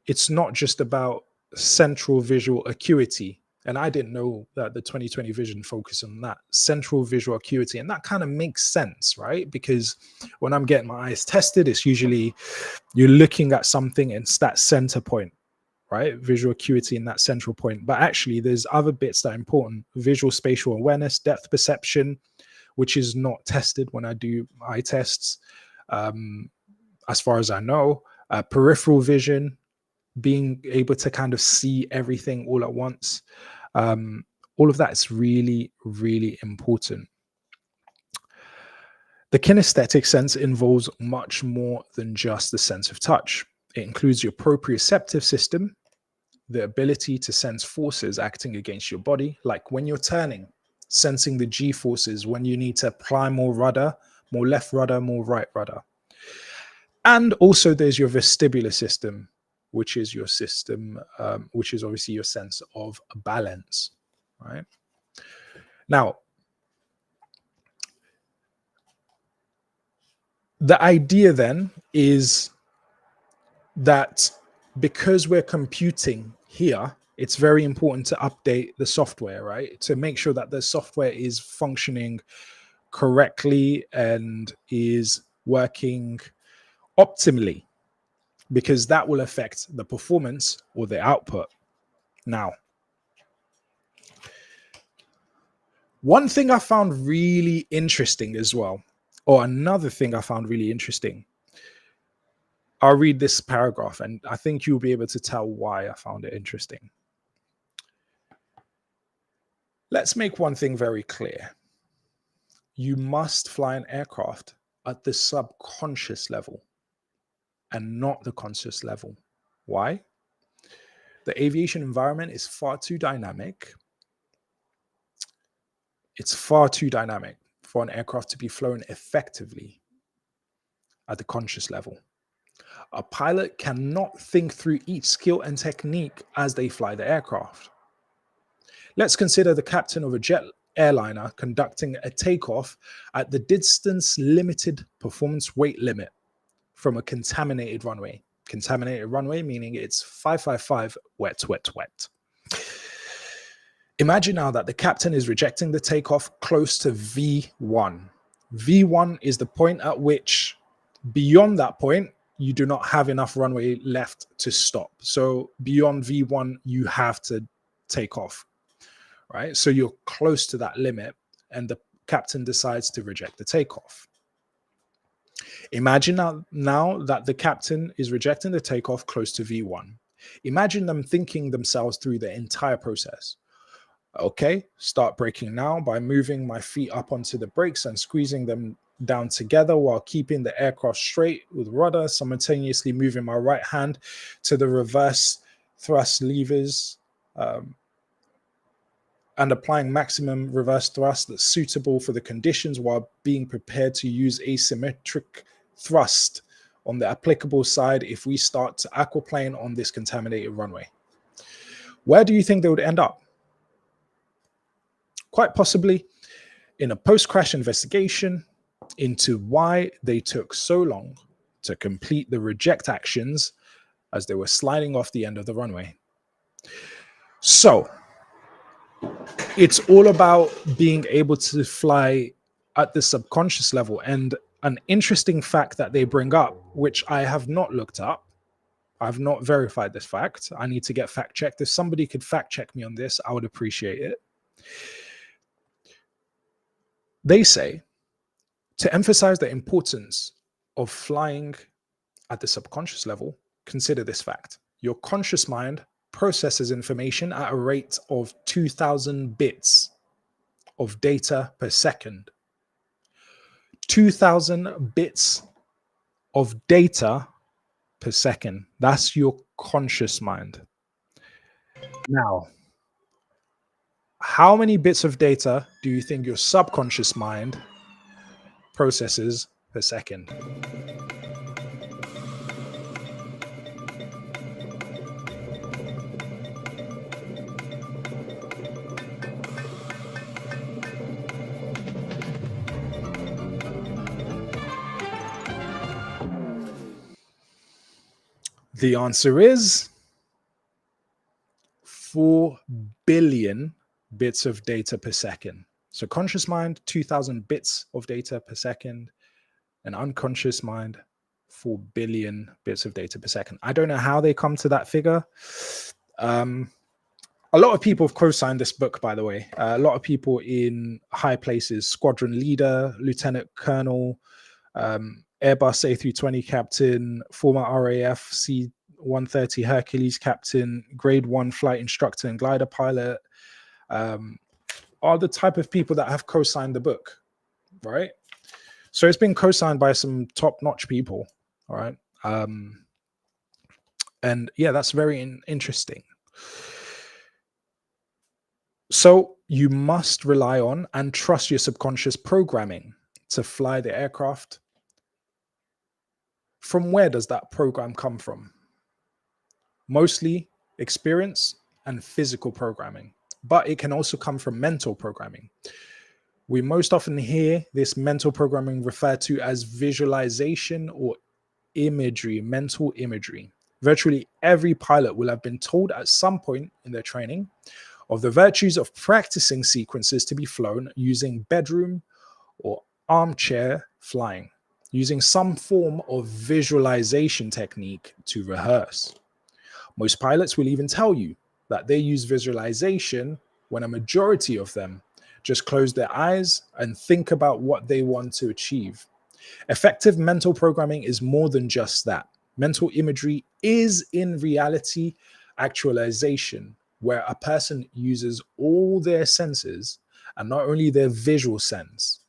Speaker 9: it's not just about central visual acuity. And I didn't know that the 20/20 vision focused on that central visual acuity. And that kind of makes sense, right? Because when I'm getting my eyes tested, it's usually you're looking at something and it's that center point, right? Visual acuity in that central point. But actually, there's other bits that are important. Visual spatial awareness, depth perception, which is not tested when I do eye tests. as far as I know. Peripheral vision, being able to kind of see everything all at once. All of that is really, really important. The kinesthetic sense involves much more than just the sense of touch. It includes your proprioceptive system, the ability to sense forces acting against your body, like when you're turning, sensing the G forces when you need to apply more rudder, more left rudder, more right rudder. And also there's your vestibular system, which is your system, which is obviously your sense of balance, right? Now, the idea then is that because we're computing here, it's very important to update the software, right? To make sure that the software is functioning correctly and is working optimally, because that will affect the performance or the output. Now, one thing I found really interesting as well, or another thing I found really interesting, I'll read this paragraph and I think you'll be able to tell why I found it interesting. Let's make one thing very clear. You must fly an aircraft at the subconscious level and not the conscious level. Why? The aviation environment is far too dynamic. It's far too dynamic for an aircraft to be flown effectively at the conscious level. A pilot cannot think through each skill and technique as they fly the aircraft. Let's consider the captain of a jet airliner conducting a takeoff at the distance limited performance weight limit from a contaminated runway. Contaminated runway meaning it's 555 wet, wet, wet. Imagine now that the captain is rejecting the takeoff close to V1. V1 is the point at which, beyond that point, you do not have enough runway left to stop. So beyond V1, you have to take off, right? So you're close to that limit and the captain decides to reject the takeoff. Imagine now that the captain is rejecting the takeoff close to V1. Imagine them thinking themselves through the entire process. Okay, start braking now by moving my feet up onto the brakes and squeezing them down together while keeping the aircraft straight with rudder, simultaneously moving my right hand to the reverse thrust levers and applying maximum reverse thrust that's suitable for the conditions while being prepared to use asymmetric thrust on the applicable side if we start to aquaplane on this contaminated runway. Where do you think they would end up? Quite possibly in a post-crash investigation into why they took so long to complete the reject actions as they were sliding off the end of the runway. So it's all about being able to fly at the subconscious level. And an interesting fact that they bring up, which I have not looked up, I've not verified this fact. I need to get fact checked. If somebody could fact check me on this, I would appreciate it. They say, to emphasize the importance of flying at the subconscious level, consider this fact. Your conscious mind processes information at a rate of 2,000 bits of data per second. 2,000 bits of data per second. That's your conscious mind. Now, how many bits of data do you think your subconscious mind processes per second? The answer is 4 billion bits of data per second. So conscious mind, 2,000 bits of data per second, and unconscious mind, 4 billion bits of data per second. I don't know how they come to that figure. A lot of people have co-signed this book, by the way. A lot of people in high places, squadron leader, lieutenant colonel, Airbus A320 captain, former RAF C-130 Hercules captain, grade 1 flight instructor and glider pilot, are the type of people that have co-signed the book, right? So it's been co-signed by some top-notch people, all right? And yeah, that's very interesting. So you must rely on and trust your subconscious programming to fly the aircraft. From where does that program come from? Mostly experience and physical programming, but it can also come from mental programming. We most often hear this mental programming referred to as visualization or imagery, mental imagery. Virtually every pilot will have been told at some point in their training of the virtues of practicing sequences to be flown using bedroom or armchair flying, using some form of visualization technique to rehearse. Most pilots will even tell you that they use visualization when a majority of them just close their eyes and think about what they want to achieve. Effective mental programming is more than just that. Mental imagery is in reality actualization, where a person uses all their senses and not only their visual sense.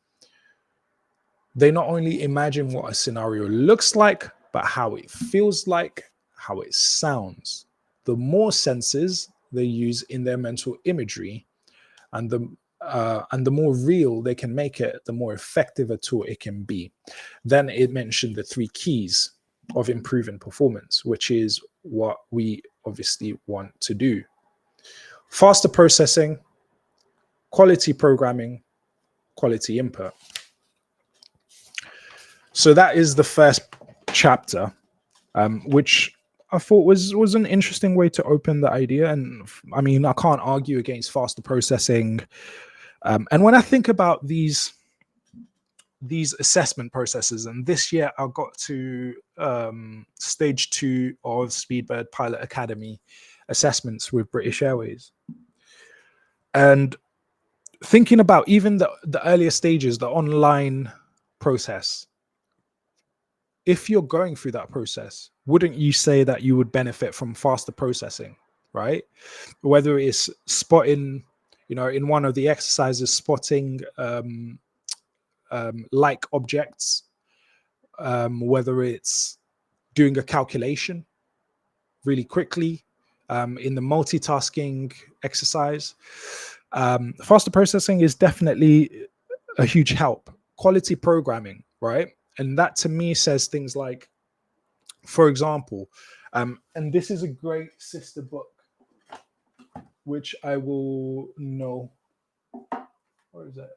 Speaker 9: They not only imagine what a scenario looks like, but how it feels like, how it sounds. The more senses they use in their mental imagery, and the more real they can make it, the more effective a tool it can be. Then it mentioned the 3 keys of improving performance, which is what we obviously want to do. Faster processing, quality programming, quality input. So that is the first chapter, which I thought was an interesting way to open the idea. And I mean, I can't argue against faster processing. And when I think about these assessment processes, and this year I got to stage 2 of Speedbird Pilot Academy assessments with British Airways. And thinking about even the earlier stages, the online process, if you're going through that process, wouldn't you say that you would benefit from faster processing, right? Whether it's spotting, in one of the exercises, spotting like objects, whether it's doing a calculation really quickly, in the multitasking exercise. Faster processing is definitely a huge help. Quality programming, right? And that to me says things like, for example, and this is a great sister book, which I will know. Where is it?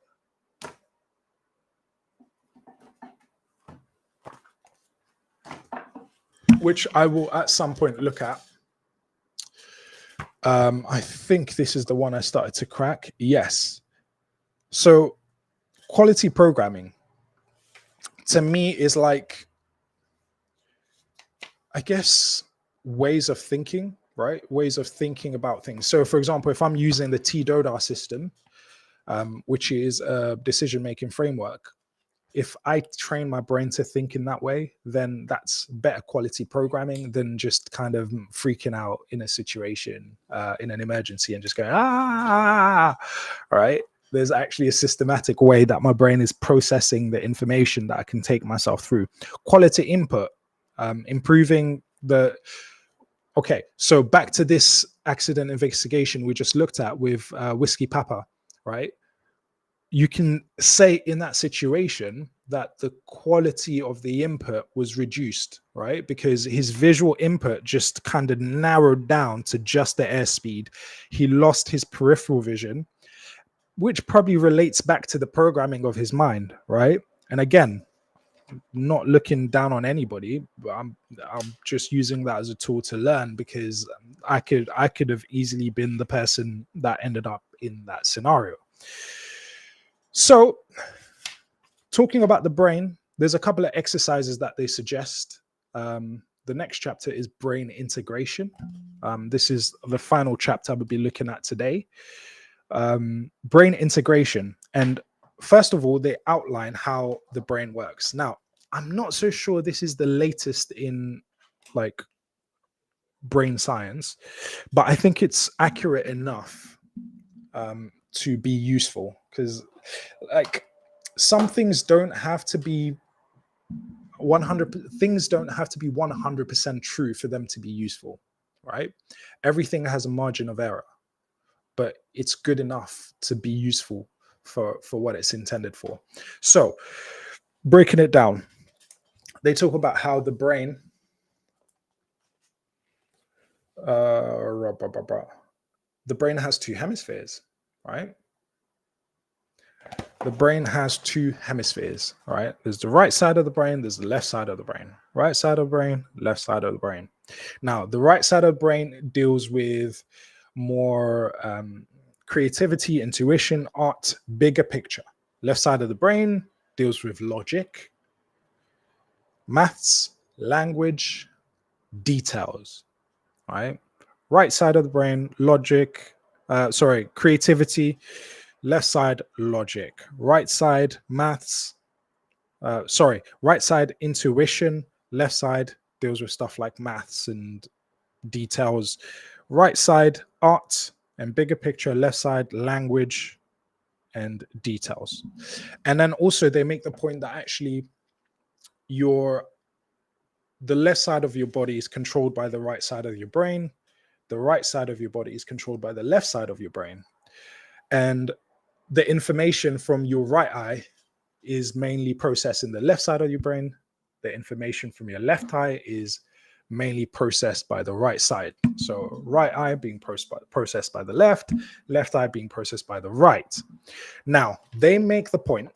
Speaker 9: Which I will at some point look at. I think this is the one I started to crack. Yes. So quality programming to me is like, I guess, ways of thinking, right? Ways of thinking about things. So for example, if I'm using the T-DODA system, which is a decision-making framework, if I train my brain to think in that way, then that's better quality programming than just kind of freaking out in a situation, in an emergency and just going, all right? There's actually a systematic way that my brain is processing the information that I can take myself through. Quality input, improving the... Okay, so back to this accident investigation we just looked at with Whiskey Papa, right? You can say in that situation that the quality of the input was reduced, right? Because his visual input just kind of narrowed down to just the airspeed. He lost his peripheral vision, which probably relates back to the programming of his mind, right? And again, not looking down on anybody, but I'm just using that as a tool to learn, because I could have easily been the person that ended up in that scenario. So talking about the brain, there's a couple of exercises that they suggest. The next chapter is brain integration. This is the final chapter I'll be looking at today. Brain integration. And first of all, they outline how the brain works. Now, I'm not so sure this is the latest in like brain science, but I think it's accurate enough to be useful, because like some things don't have to be 100% true for them to be useful, right? Everything has a margin of error, but it's good enough to be useful for what it's intended for. So breaking it down, they talk about how the brain the brain has two hemispheres, right? The brain has two hemispheres, right? There's the right side of the brain, there's the left side of the brain. Right side of the brain, left side of the brain. Now, the right side of the brain deals with more creativity, intuition, art, bigger picture. Left side of the brain deals with logic, maths, language, details, right? Right side of the brain, creativity. Left side, logic. Right side, maths. Right side, intuition. Left side deals with stuff like maths and details. Right side, art and bigger picture. Left side, language and details. And then also they make the point that actually the left side of your body is controlled by the right side of your brain. The right side of your body is controlled by the left side of your brain. And the information from your right eye is mainly processed in the left side of your brain. The information from your left eye is mainly processed by the right side. So right eye being processed by the left eye being processed by the right. Now, they make the point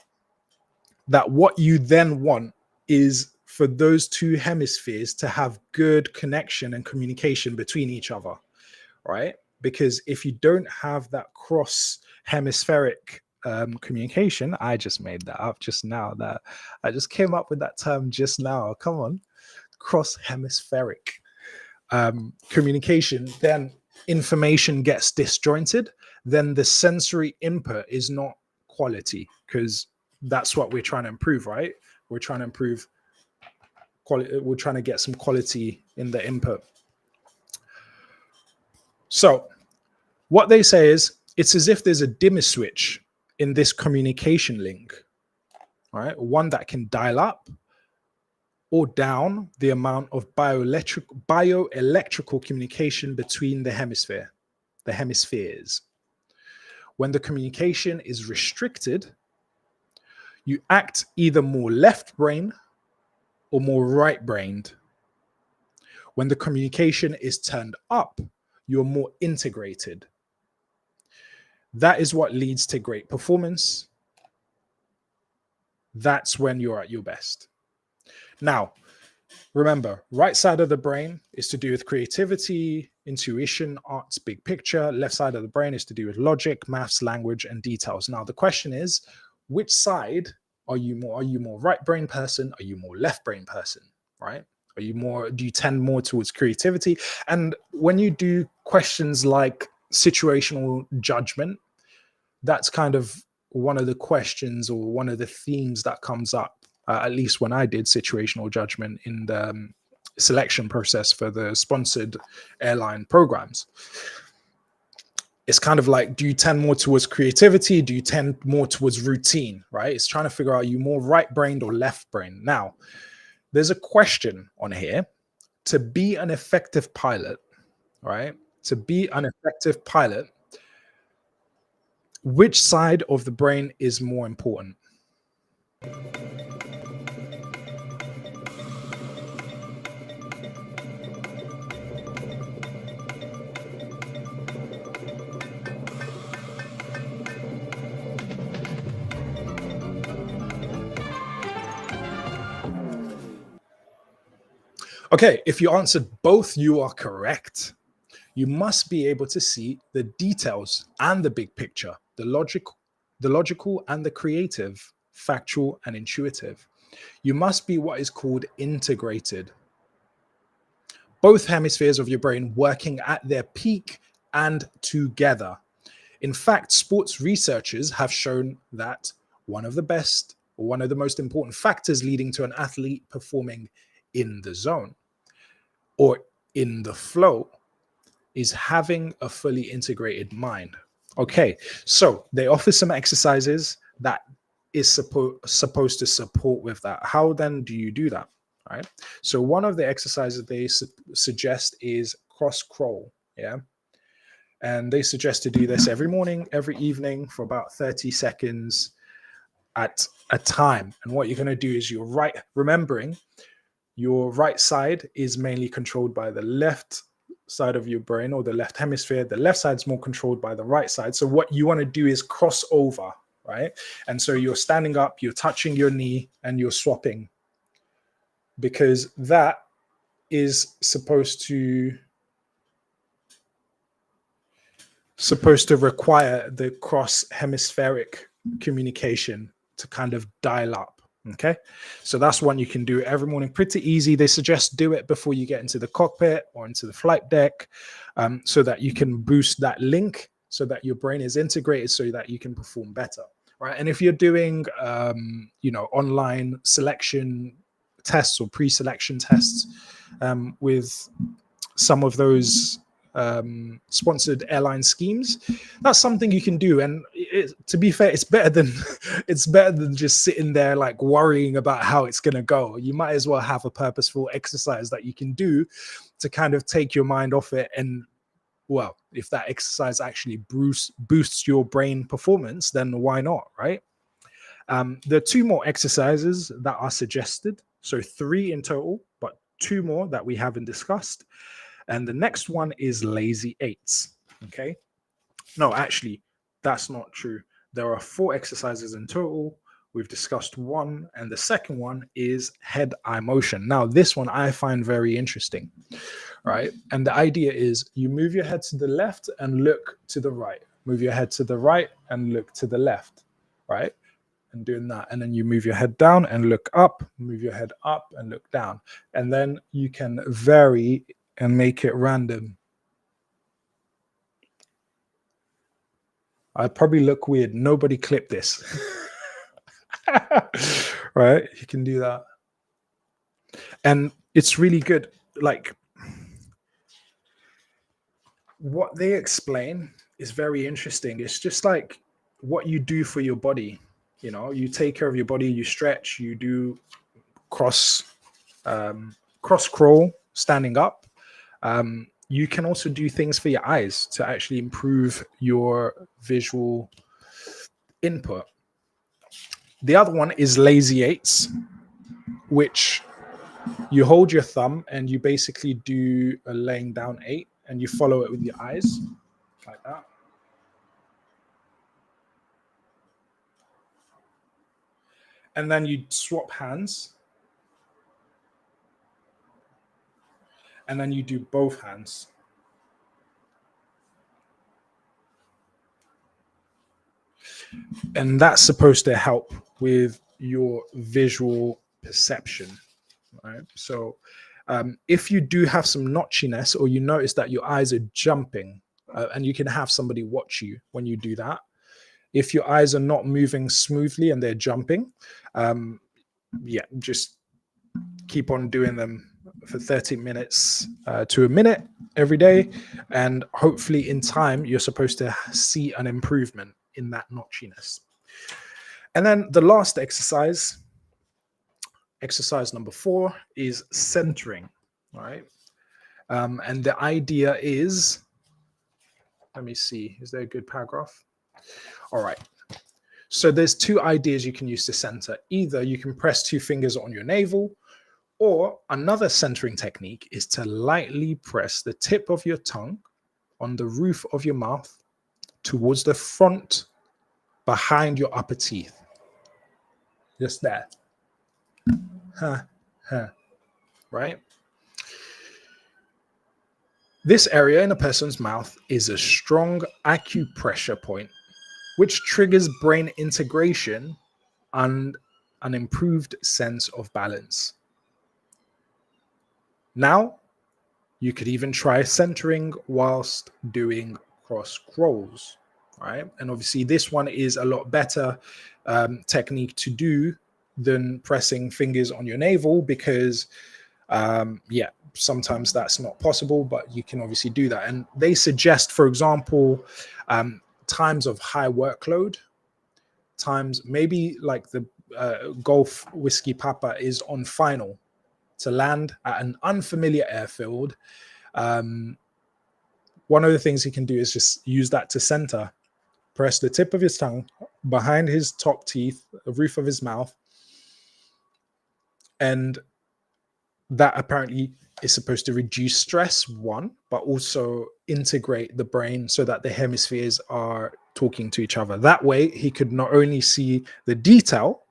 Speaker 9: that what you then want is for those two hemispheres to have good connection and communication between each other, right? Because if you don't have that cross hemispheric communication, I just made that up just now. That I just came up with that term just now. Come on, cross hemispheric communication. Then information gets disjointed. Then the sensory input is not quality, because that's what we're trying to improve, right? We're trying to improve quality. We're trying to get some quality in the input. So what they say is, it's as if there's a dimmer switch in this communication link, right? One that can dial up or down the amount of bioelectrical communication between the hemispheres. When the communication is restricted, you act either more left brain or more right brained. When the communication is turned up, you're more integrated. That is what leads to great performance. That's when you're at your best. Now, remember, right side of the brain is to do with creativity, intuition, arts, big picture. Left side of the brain is to do with logic, maths, language, and details. Now, the question is, which side are you more? Are you more right brain person? Are you more left brain person, right? Do you tend more towards creativity? And when you do questions like situational judgment, that's kind of one of the questions or one of the themes that comes up, at least when I did situational judgment in the selection process for the sponsored airline programs. It's kind of like, do you tend more towards creativity? Do you tend more towards routine, right? It's trying to figure out, are you more right-brained or left-brained? Now, there's a question on here. To be an effective pilot, right? To be an effective pilot, which side of the brain is more important? Okay, if you answered both, you are correct. You must be able to see the details and the big picture, the logical and the creative, factual and intuitive. You must be what is called integrated. Both hemispheres of your brain working at their peak and together. In fact, sports researchers have shown that one of the best or one of the most important factors leading to an athlete performing in the zone or in the flow is having a fully integrated mind. Okay, so they offer some exercises that is supposed to support with that. How then do you do that? Right. So one of the exercises they suggest is cross crawl. Yeah. And they suggest to do this every morning, every evening for about 30 seconds at a time. And what you're going to do is remembering your right side is mainly controlled by the left side of your brain, or the left hemisphere. The left side is more controlled by the right side. So what you want to do is cross over, right? And so you're standing up, you're touching your knee, and you're swapping, because that is supposed to require the cross hemispheric communication to kind of dial up. Okay, so that's one you can do every morning. Pretty easy. They suggest do it before you get into the cockpit or into the flight deck, so that you can boost that link, so that your brain is integrated, so that you can perform better, right? And if you're doing online selection tests or pre-selection tests with some of those sponsored airline schemes, that's something you can do. And to be fair, it's better than just sitting there like worrying about how it's going to go. You might as well have a purposeful exercise that you can do to kind of take your mind off it. And well, if that exercise actually boosts your brain performance, then why not, right? There are 2 more exercises that are suggested, so 3 in total, but 2 more that we haven't discussed. And the next one is lazy 8s. Okay. No, actually, that's not true. There are 4 exercises in total. We've discussed 1, and the second one is head-eye motion. Now, this one I find very interesting, right? And the idea is you move your head to the left and look to the right. Move your head to the right and look to the left, right? And doing that. And then you move your head down and look up, move your head up and look down. And then you can vary and make it random. I probably look weird. Nobody clip this. Right? You can do that. And it's really good. Like, what they explain is very interesting. It's just like what you do for your body. You know, you take care of your body, you stretch, you do cross crawl, standing up. You can also do things for your eyes to actually improve your visual input. The other one is lazy 8s, which you hold your thumb and you basically do a laying down 8 and you follow it with your eyes like that. And then you swap hands. And then you do both hands. And that's supposed to help with your visual perception, right? So if you do have some notchiness, or you notice that your eyes are jumping, and you can have somebody watch you when you do that. If your eyes are not moving smoothly and they're jumping, just keep on doing them for 30 minutes to a minute every day. And hopefully in time, you're supposed to see an improvement in that notchiness. And then the last exercise number 4, is centering. All right. And the idea is, let me see, is there a good paragraph? All right. So there's 2 ideas you can use to center. Either you can press 2 fingers on your navel, or another centering technique is to lightly press the tip of your tongue on the roof of your mouth towards the front behind your upper teeth. Just that. Right? This area in a person's mouth is a strong acupressure point, which triggers brain integration and an improved sense of balance. Now, you could even try centering whilst doing cross crawls, right? And obviously this one is a lot better technique to do than pressing fingers on your navel because, yeah, sometimes that's not possible, but you can obviously do that. And they suggest, for example, times of high workload, times maybe like the Golf Whiskey Papa is on final to land at an unfamiliar airfield. One of the things he can do is just use that to center, press the tip of his tongue behind his top teeth, the roof of his mouth, and that apparently is supposed to reduce stress, one, but also integrate the brain so that the hemispheres are talking to each other. That way, he could not only see the detail,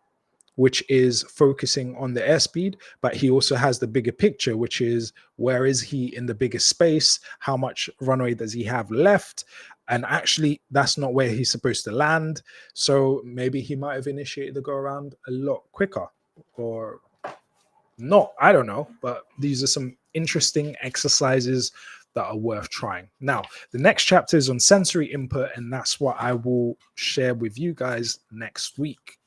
Speaker 9: which is focusing on the airspeed, but he also has the bigger picture, which is where is he in the biggest space? How much runway does he have left? And actually, that's not where he's supposed to land. So maybe he might have initiated the go around a lot quicker, or not, I don't know. But these are some interesting exercises that are worth trying. Now, the next chapter is on sensory input, and that's what I will share with you guys next week.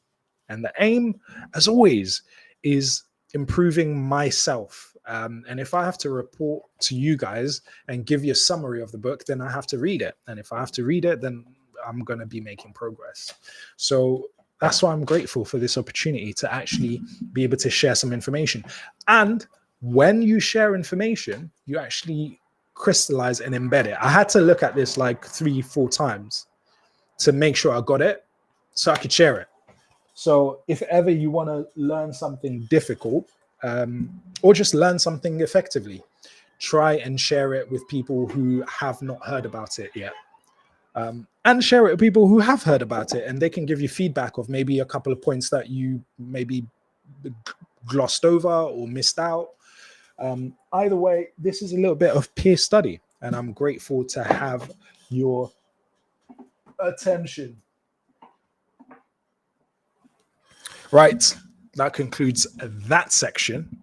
Speaker 9: And the aim, as always, is improving myself. And if I have to report to you guys and give you a summary of the book, then I have to read it. And if I have to read it, then I'm going to be making progress. So that's why I'm grateful for this opportunity to actually be able to share some information. And when you share information, you actually crystallize and embed it. I had to look at this like 3-4 times to make sure I got it so I could share it. So if ever you want to learn something difficult, or just learn something effectively, try and share it with people who have not heard about it yet. And share it with people who have heard about it, and they can give you feedback of maybe a couple of points that you maybe glossed over or missed out. Either way, this is a little bit of peer study, and I'm grateful to have your attention. Right, that concludes that section.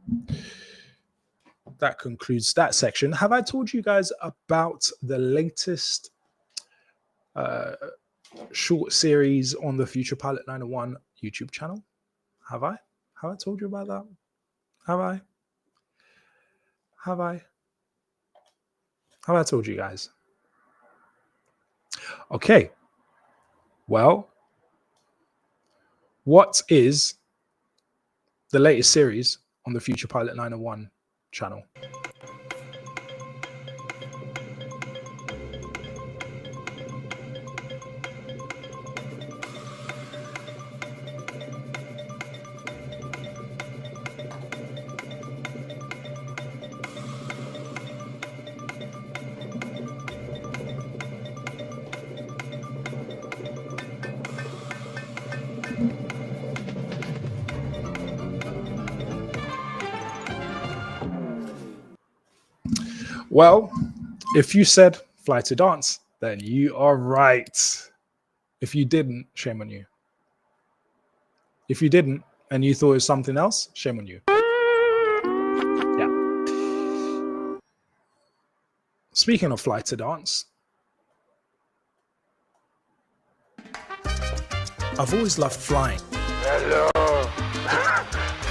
Speaker 9: That concludes that section. Have I told you guys about the latest short series on the Future Pilot 901 YouTube channel? Have I? Have I told you about that? Have I? Have I? Have I told you guys? Okay. Well, what is the latest series on the Future Pilot 901 channel? Well, if you said fly to dance, then you are right. If you didn't, shame on you. If you didn't and you thought it was something else, shame on you. Yeah. Speaking of fly to dance, I've always loved flying.
Speaker 1: Hello.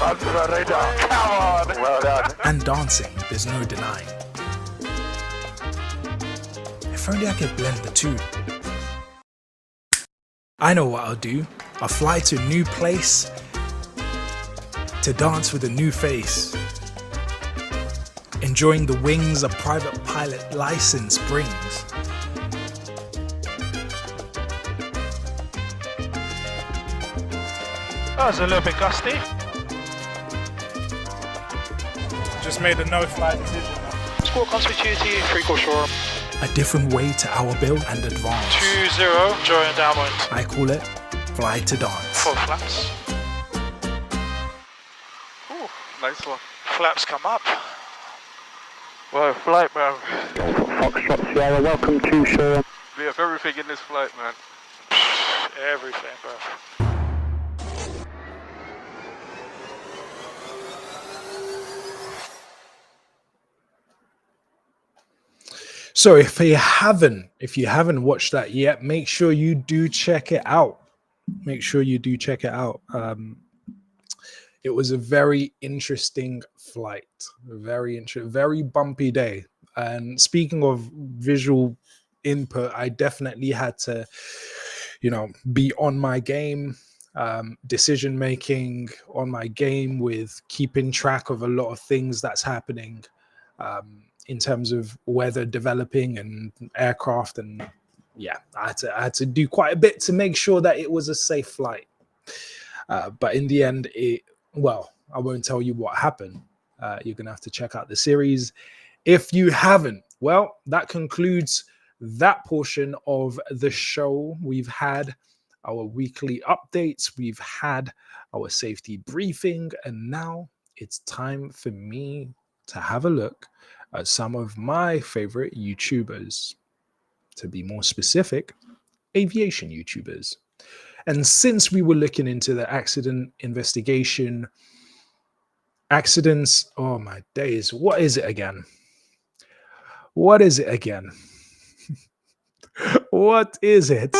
Speaker 1: Under the radar. Come on. Well done.
Speaker 9: And dancing, there's no denying. If only I could blend the two. I know what I'll do. I'll fly to a new place to dance with a new face, enjoying the wings a private pilot license brings.
Speaker 1: That was a little bit gusty.
Speaker 9: Just made a no-fly decision.
Speaker 1: Squawk constituency, 3-call shore.
Speaker 9: A different way to our build and advance.
Speaker 1: 2-0, join downwind.
Speaker 9: I call it fly to dance.
Speaker 1: Full flaps. Ooh, nice one. Flaps come up. Well, flight, man.
Speaker 4: Foxtrot Sierra, welcome to shore.
Speaker 1: We have everything in this flight, man. Everything, bro.
Speaker 9: So if you haven't watched that yet, make sure you do check it out. Make sure you do check it out. It was a very interesting flight, very bumpy day. And speaking of visual input, I definitely had to, be on my game, decision making, on my game with keeping track of a lot of things that's happening in terms of weather developing and aircraft. And yeah, I had to do quite a bit to make sure that it was a safe flight. But in the end, I won't tell you what happened. You're going to have to check out the series if you haven't. Well, that concludes that portion of the show. We've had our weekly updates, we've had our safety briefing, and now it's time for me to have a look at some of my favorite YouTubers. To be more specific, aviation YouTubers. And since we were looking into the accident investigation, accidents, oh my days, what is it again? What is it again? What is it?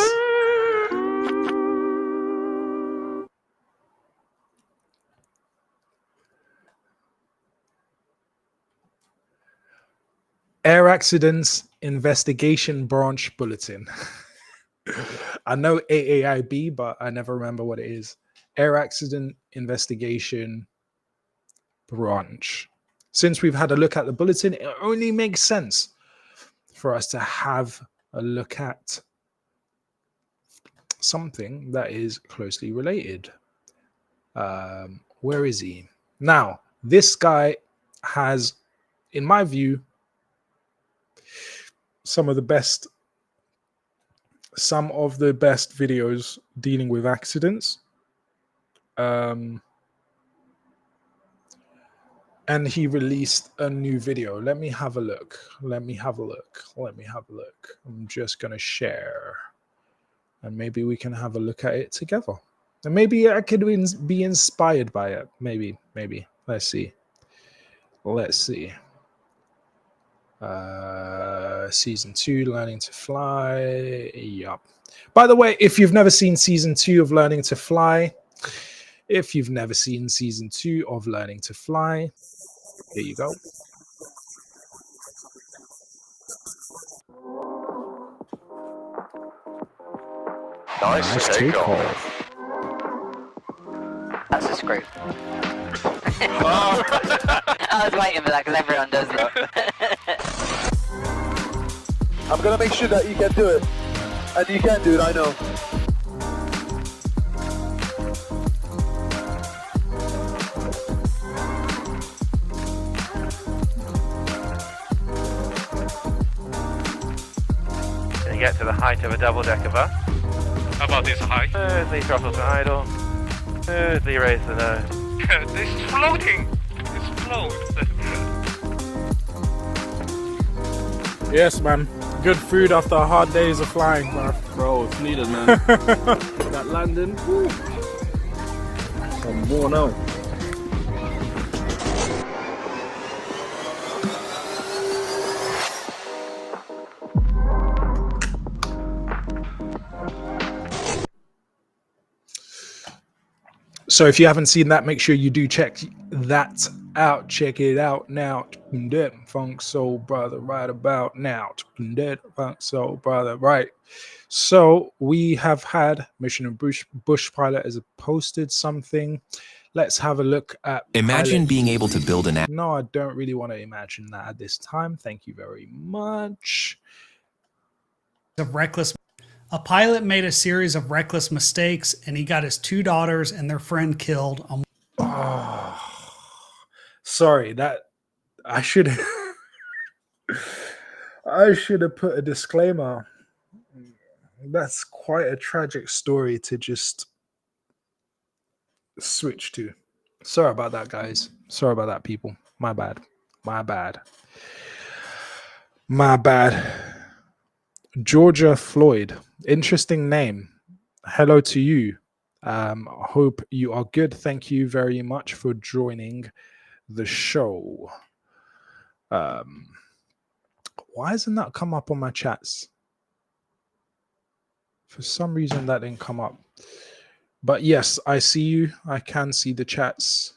Speaker 9: Air Accidents Investigation Branch Bulletin. I know AAIB, but I never remember what it is. Air Accident Investigation Branch. Since we've had a look at the bulletin, it only makes sense for us to have a look at something that is closely related. Where is he? Now, this guy has, in my view, some of the best videos dealing with accidents. And he released a new video. Let me have a look. I'm just going to share. And maybe we can have a look at it together. And maybe I could be inspired by it. Maybe. Let's see. Season 2, Learning to Fly. Yup. By the way, if you've never seen season 2 of Learning to Fly, here you go. Nice takeoff.
Speaker 3: That's a screw. I was waiting for that because everyone does it.
Speaker 6: I'm going to make sure that you can do it. And you can do it, I know.
Speaker 2: And you get to the height of a double-decker bus.
Speaker 7: How about this height?
Speaker 2: Smoothly throttle to idle. Smoothly raise the nose.
Speaker 7: This is floating. It's float.
Speaker 5: Yes, man. Good food after hard days of flying, bro.
Speaker 12: Bro, it's needed, man. That landing. Woo. I'm worn out.
Speaker 9: So if you haven't seen that, make sure you do check that out. Check it out now. Dead Funk Soul Brother right about now. Dead Funk Soul Brother right. So we have had Mission and Bush Pilot has posted something. Let's have a look at.
Speaker 13: Imagine
Speaker 9: pilot.
Speaker 13: being able to build an app.
Speaker 9: No, I don't really want to imagine that at this time. Thank you very much.
Speaker 14: A pilot made a series of reckless mistakes, and he got his 2 daughters and their friend killed.
Speaker 9: Sorry, that I should have put a disclaimer. That's quite a tragic story to just switch to. Sorry about that, guys. Sorry about that, people. My bad. Georgia Floyd. Interesting name. Hello to you. Hope you are good. Thank you very much for joining the show. Why hasn't that come up on my chats? For some reason that didn't come up. But yes, I see you. I can see the chats.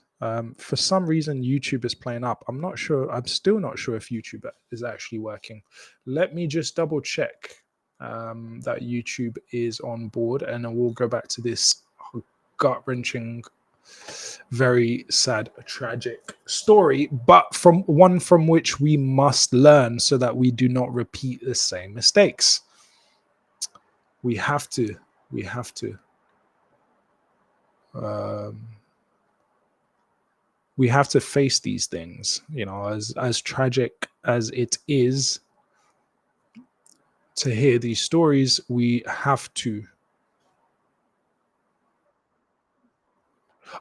Speaker 9: For some reason, YouTube is playing up. I'm not sure. I'm still not sure if YouTube is actually working. Let me just double check that YouTube is on board, and then we'll go back to this gut-wrenching, very sad, tragic story, but from which we must learn so that we do not repeat the same mistakes. We have to. We have to face these things, you know, as tragic as it is to hear these stories. We have to.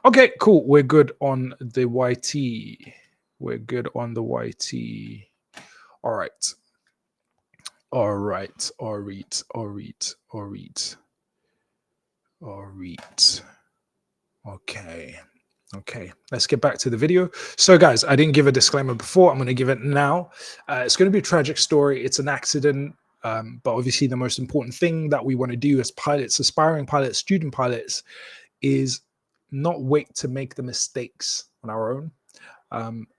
Speaker 9: Okay, cool. We're good on the YT. We're good on the YT. All right. All right. All right. All right. All right. All right. Okay. Okay, let's get back to the video. So guys, I didn't give a disclaimer before. I'm going to give it now. It's going to be a tragic story. It's an accident. But obviously the most important thing that we want to do as pilots, aspiring pilots, student pilots, is not wait to make the mistakes on our own.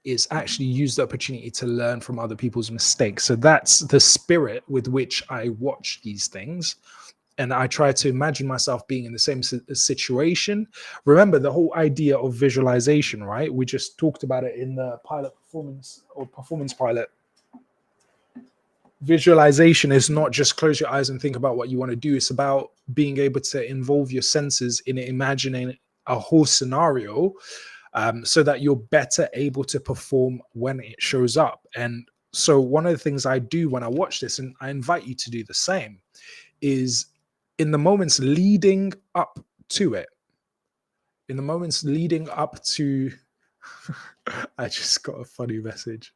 Speaker 9: Is actually use the opportunity to learn from other people's mistakes. So that's the spirit with which I watch these things. And I try to imagine myself being in the same situation. Remember the whole idea of visualization, right? We just talked about it in the pilot performance or performance pilot. Visualization is not just close your eyes and think about what you want to do. It's about being able to involve your senses in imagining a whole scenario so that you're better able to perform when it shows up. And so one of the things I do when I watch this, and I invite you to do the same, is in the moments leading up to it, in the moments leading up to, I just got a funny message.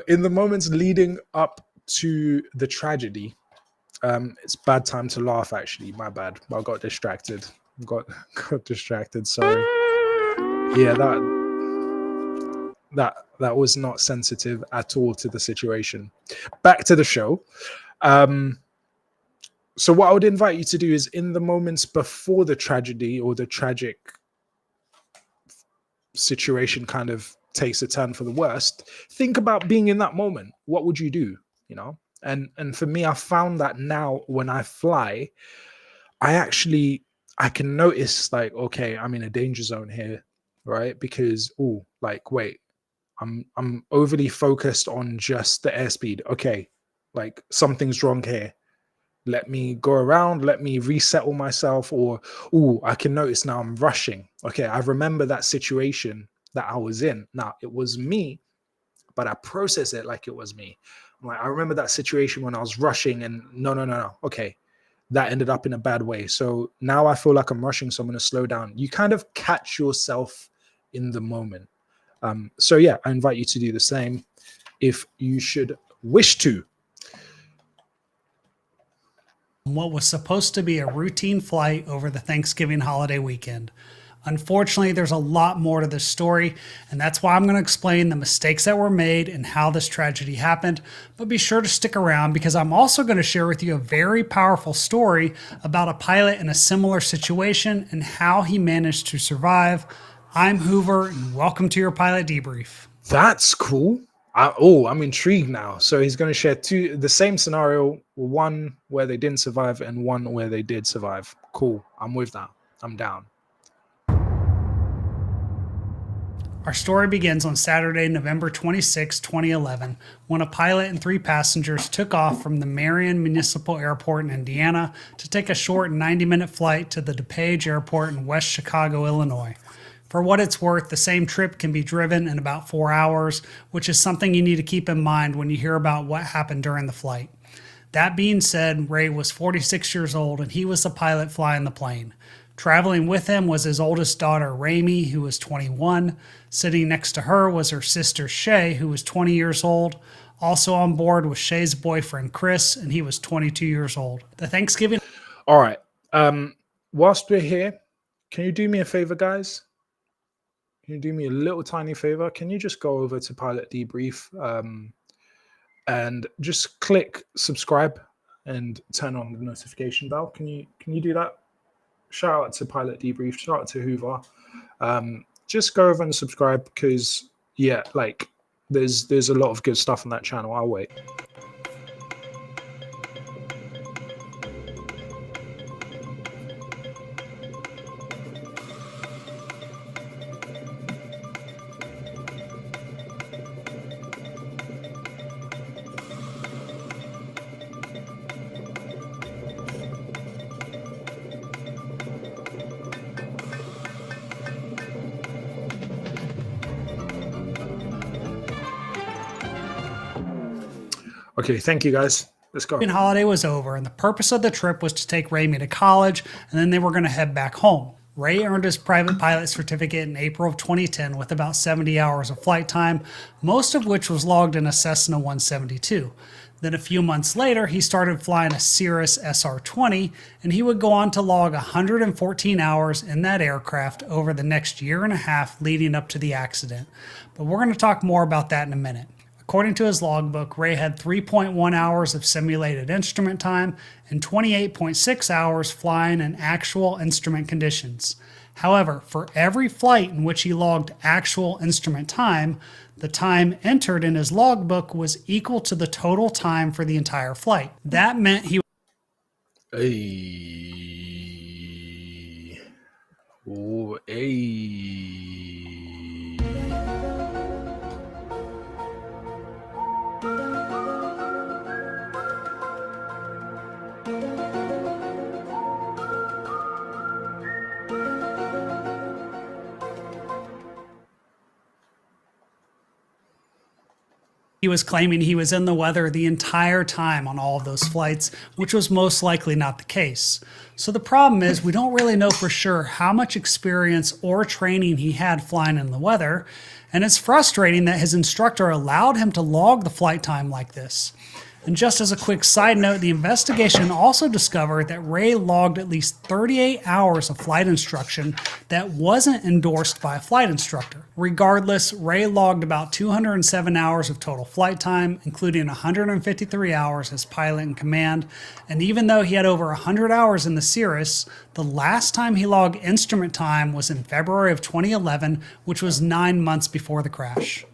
Speaker 9: In the moments leading up to the tragedy, it's bad time to laugh, actually, my bad. I got distracted. Got distracted, sorry. Yeah, that was not sensitive at all to the situation. Back to the show. So what I would invite you to do is in the moments before the tragedy or the tragic situation kind of takes a turn for the worst, think about being in that moment. What would you do? You know? And for me, I found that now when I fly, I can notice like, okay, I'm in a danger zone here, right? Because, oh, like, wait, I'm overly focused on just the airspeed. Okay, like something's wrong here. Let me go around, let me resettle myself, or, oh, I can notice now I'm rushing. Okay, I remember that situation that I was in. Now, it was me, but I process it like it was me. I'm like, I remember that situation when I was rushing and no. Okay, that ended up in a bad way. So now I feel like I'm rushing, so I'm going to slow down. You kind of catch yourself in the moment. So yeah, I invite you to do the same if you should wish to.
Speaker 14: What was supposed to be a routine flight over the Thanksgiving holiday weekend. Unfortunately, there's a lot more to this story, and that's why I'm going to explain the mistakes that were made and how this tragedy happened. But be sure to stick around because I'm also going to share with you a very powerful story about a pilot in a similar situation and how he managed to survive. I'm Hoover, and welcome to your pilot debrief.
Speaker 9: That's cool. I'm intrigued now. So he's going to share the same scenario, one where they didn't survive and one where they did survive. Cool. I'm with that. I'm down.
Speaker 14: Our story begins on Saturday, November 26, 2011, when a pilot and 3 passengers took off from the Marion Municipal Airport in Indiana to take a short 90-minute flight to the DePage Airport in West Chicago, Illinois. For what it's worth, the same trip can be driven in about 4 hours, which is something you need to keep in mind when you hear about what happened during the flight. That being said, Ray was 46 years old and he was the pilot flying the plane. Traveling with him was his oldest daughter, Ramey, who was 21. Sitting next to her was her sister, Shay, who was 20 years old. Also on board was Shay's boyfriend, Chris, and he was 22 years old. The Thanksgiving...
Speaker 9: All right. Whilst we're here, can you do me a favor, guys? Can you do me a little tiny favor? Can you just go over to Pilot Debrief and just click subscribe and turn on the notification bell. Can you do that? Shout out to Pilot Debrief. Shout out to Hoover. Just go over and subscribe because yeah, like there's a lot of good stuff on that channel. I'll wait. Okay, thank you guys. Let's go.
Speaker 14: Holiday was over, and the purpose of the trip was to take Ray to college, and then they were going to head back home. Ray earned his private pilot certificate in April of 2010 with about 70 hours of flight time, most of which was logged in a Cessna 172. Then a few months later, he started flying a Cirrus SR-20, and he would go on to log 114 hours in that aircraft over the next year and a half leading up to the accident. But we're going to talk more about that in a minute. According to his logbook, Ray had 3.1 hours of simulated instrument time and 28.6 hours flying in actual instrument conditions. However, for every flight in which he logged actual instrument time, the time entered in his logbook was equal to the total time for the entire flight. That meant he was claiming he was in the weather the entire time on all of those flights, which was most likely not the case. So the problem is we don't really know for sure how much experience or training he had flying in the weather, and it's frustrating that his instructor allowed him to log the flight time like this. And just as a quick side note, the investigation also discovered that Ray logged at least 38 hours of flight instruction that wasn't endorsed by a flight instructor. Regardless, Ray logged about 207 hours of total flight time, including 153 hours as pilot in command. And even though he had over 100 hours in the Cirrus, the last time he logged instrument time was in February of 2011, which was 9 months before the crash.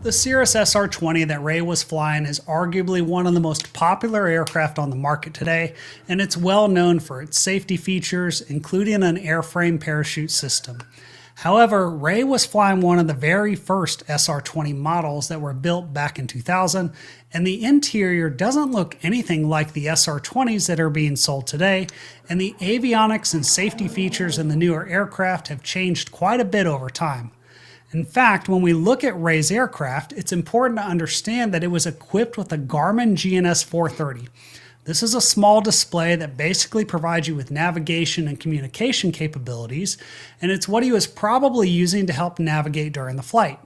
Speaker 14: The Cirrus SR-20 that Ray was flying is arguably one of the most popular aircraft on the market today, and it's well known for its safety features, including an airframe parachute system. However, Ray was flying one of the very first SR-20 models that were built back in 2000, and the interior doesn't look anything like the SR-20s that are being sold today, and the avionics and safety features in the newer aircraft have changed quite a bit over time. In fact, when we look at Ray's aircraft, it's important to understand that it was equipped with a Garmin GNS 430. This is a small display that basically provides you with navigation and communication capabilities, and it's what he was probably using to help navigate during the flight.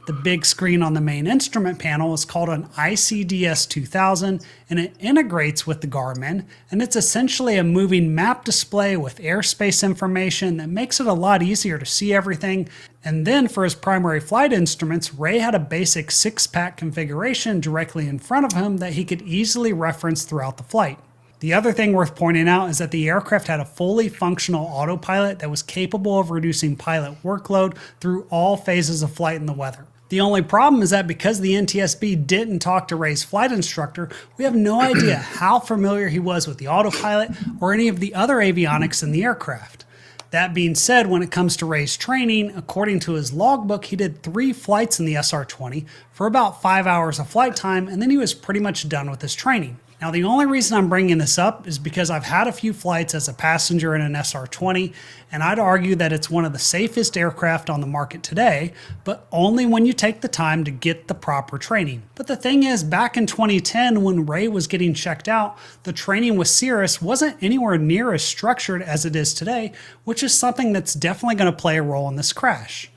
Speaker 14: The big screen on the main instrument panel is called an ICDS 2000, and it integrates with the Garmin, and it's essentially a moving map display with airspace information that makes it a lot easier to see everything. And then for his primary flight instruments, Ray had a basic 6-pack configuration directly in front of him that he could easily reference throughout the flight. The other thing worth pointing out is that the aircraft had a fully functional autopilot that was capable of reducing pilot workload through all phases of flight in the weather. The only problem is that because the NTSB didn't talk to Ray's flight instructor, we have no idea how familiar he was with the autopilot or any of the other avionics in the aircraft. That being said, when it comes to Ray's training, according to his logbook, he did 3 flights in the SR-20 for about 5 hours of flight time, and then he was pretty much done with his training. Now, the only reason I'm bringing this up is because I've had a few flights as a passenger in an SR-20, and I'd argue that it's one of the safest aircraft on the market today, but only when you take the time to get the proper training. But the thing is, back in 2010, when Ray was getting checked out, the training with Cirrus wasn't anywhere near as structured as it is today, which is something that's definitely going to play a role in this crash.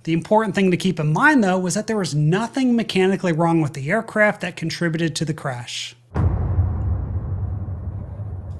Speaker 14: The important thing to keep in mind, though, was that there was nothing mechanically wrong with the aircraft that contributed to the crash.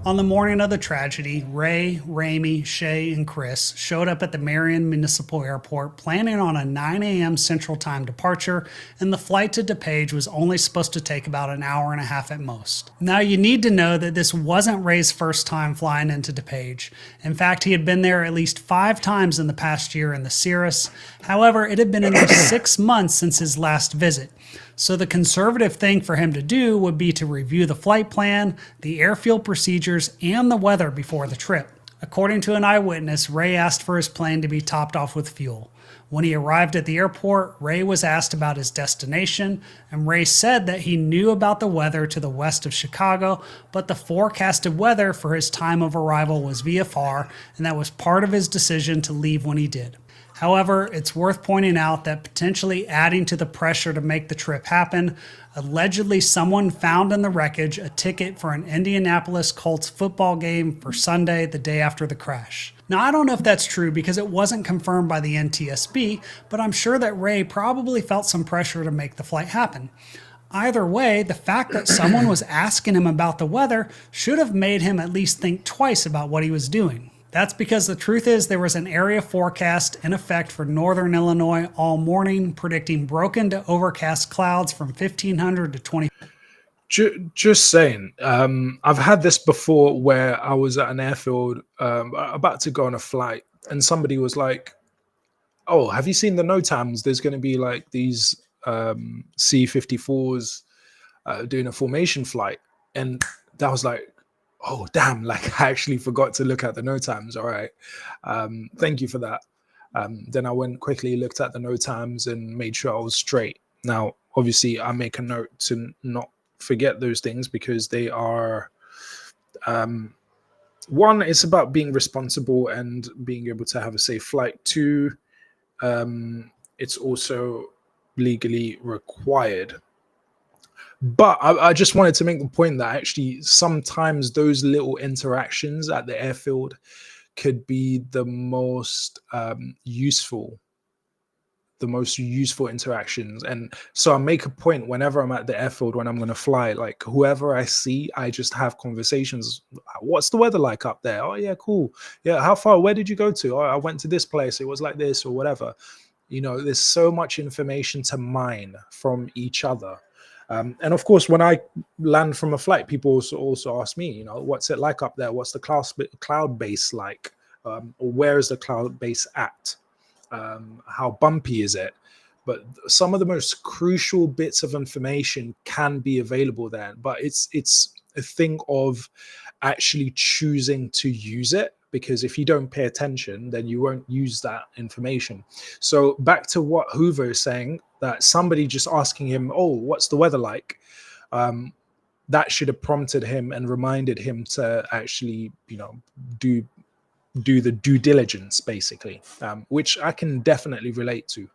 Speaker 14: On the morning of the tragedy, Ray, Ramey, Shay, and Chris showed up at the Marion Municipal Airport planning on a 9 a.m. Central Time departure, and the flight to DePage was only supposed to take about an hour and a half at most. Now, you need to know that this wasn't Ray's first time flying into DePage. In fact, he had been there at least 5 times in the past year in the Cirrus. However, it had been at least 6 months since his last visit. So the conservative thing for him to do would be to review the flight plan, the airfield procedures, and the weather before the trip. According to an eyewitness, Ray asked for his plane to be topped off with fuel. When he arrived at the airport, Ray was asked about his destination, and Ray said that he knew about the weather to the west of Chicago, but the forecasted weather for his time of arrival was VFR, and that was part of his decision to leave when he did. However, it's worth pointing out that potentially adding to the pressure to make the trip happen, allegedly someone found in the wreckage a ticket for an Indianapolis Colts football game for Sunday, the day after the crash. Now, I don't know if that's true because it wasn't confirmed by the NTSB, but I'm sure that Ray probably felt some pressure to make the flight happen. Either way, the fact that someone was asking him about the weather should have made him at least think twice about what he was doing. That's because the truth is there was an area forecast in effect for northern Illinois all morning, predicting broken to overcast clouds from 1500 to 20.
Speaker 9: Just saying, I've had this before where I was at an airfield about to go on a flight, and somebody was like, "Oh, have you seen the NOTAMs? There's going to be like these C-54s doing a formation flight," and that was like, oh damn, like I actually forgot to look at the NOTAMs. All right, thank you for that. Then I went quickly, looked at the NOTAMs and made sure I was straight. Now, obviously I make a note to not forget those things because they are, one, it's about being responsible and being able to have a safe flight. 2, it's also legally required. But I just wanted to make the point that actually sometimes those little interactions at the airfield could be the most useful interactions. And so I make a point whenever I'm at the airfield, when I'm going to fly, like whoever I see, I just have conversations. What's the weather like up there? Oh yeah, cool. Yeah, how far? Where did you go to? Oh, I went to this place. It was like this or whatever. You know, there's so much information to mine from each other. And of course, when I land from a flight, people also ask me, you know, what's it like up there? What's the cloud base like? Or where is the cloud base at? How bumpy is it? But some of the most crucial bits of information can be available there. But it's a thing of actually choosing to use it, because if you don't pay attention, then you won't use that information. So back to what Hoover is saying, that somebody just asking him, oh, what's the weather like? That should have prompted him and reminded him to actually, you know, do the due diligence, basically, which I can definitely relate to.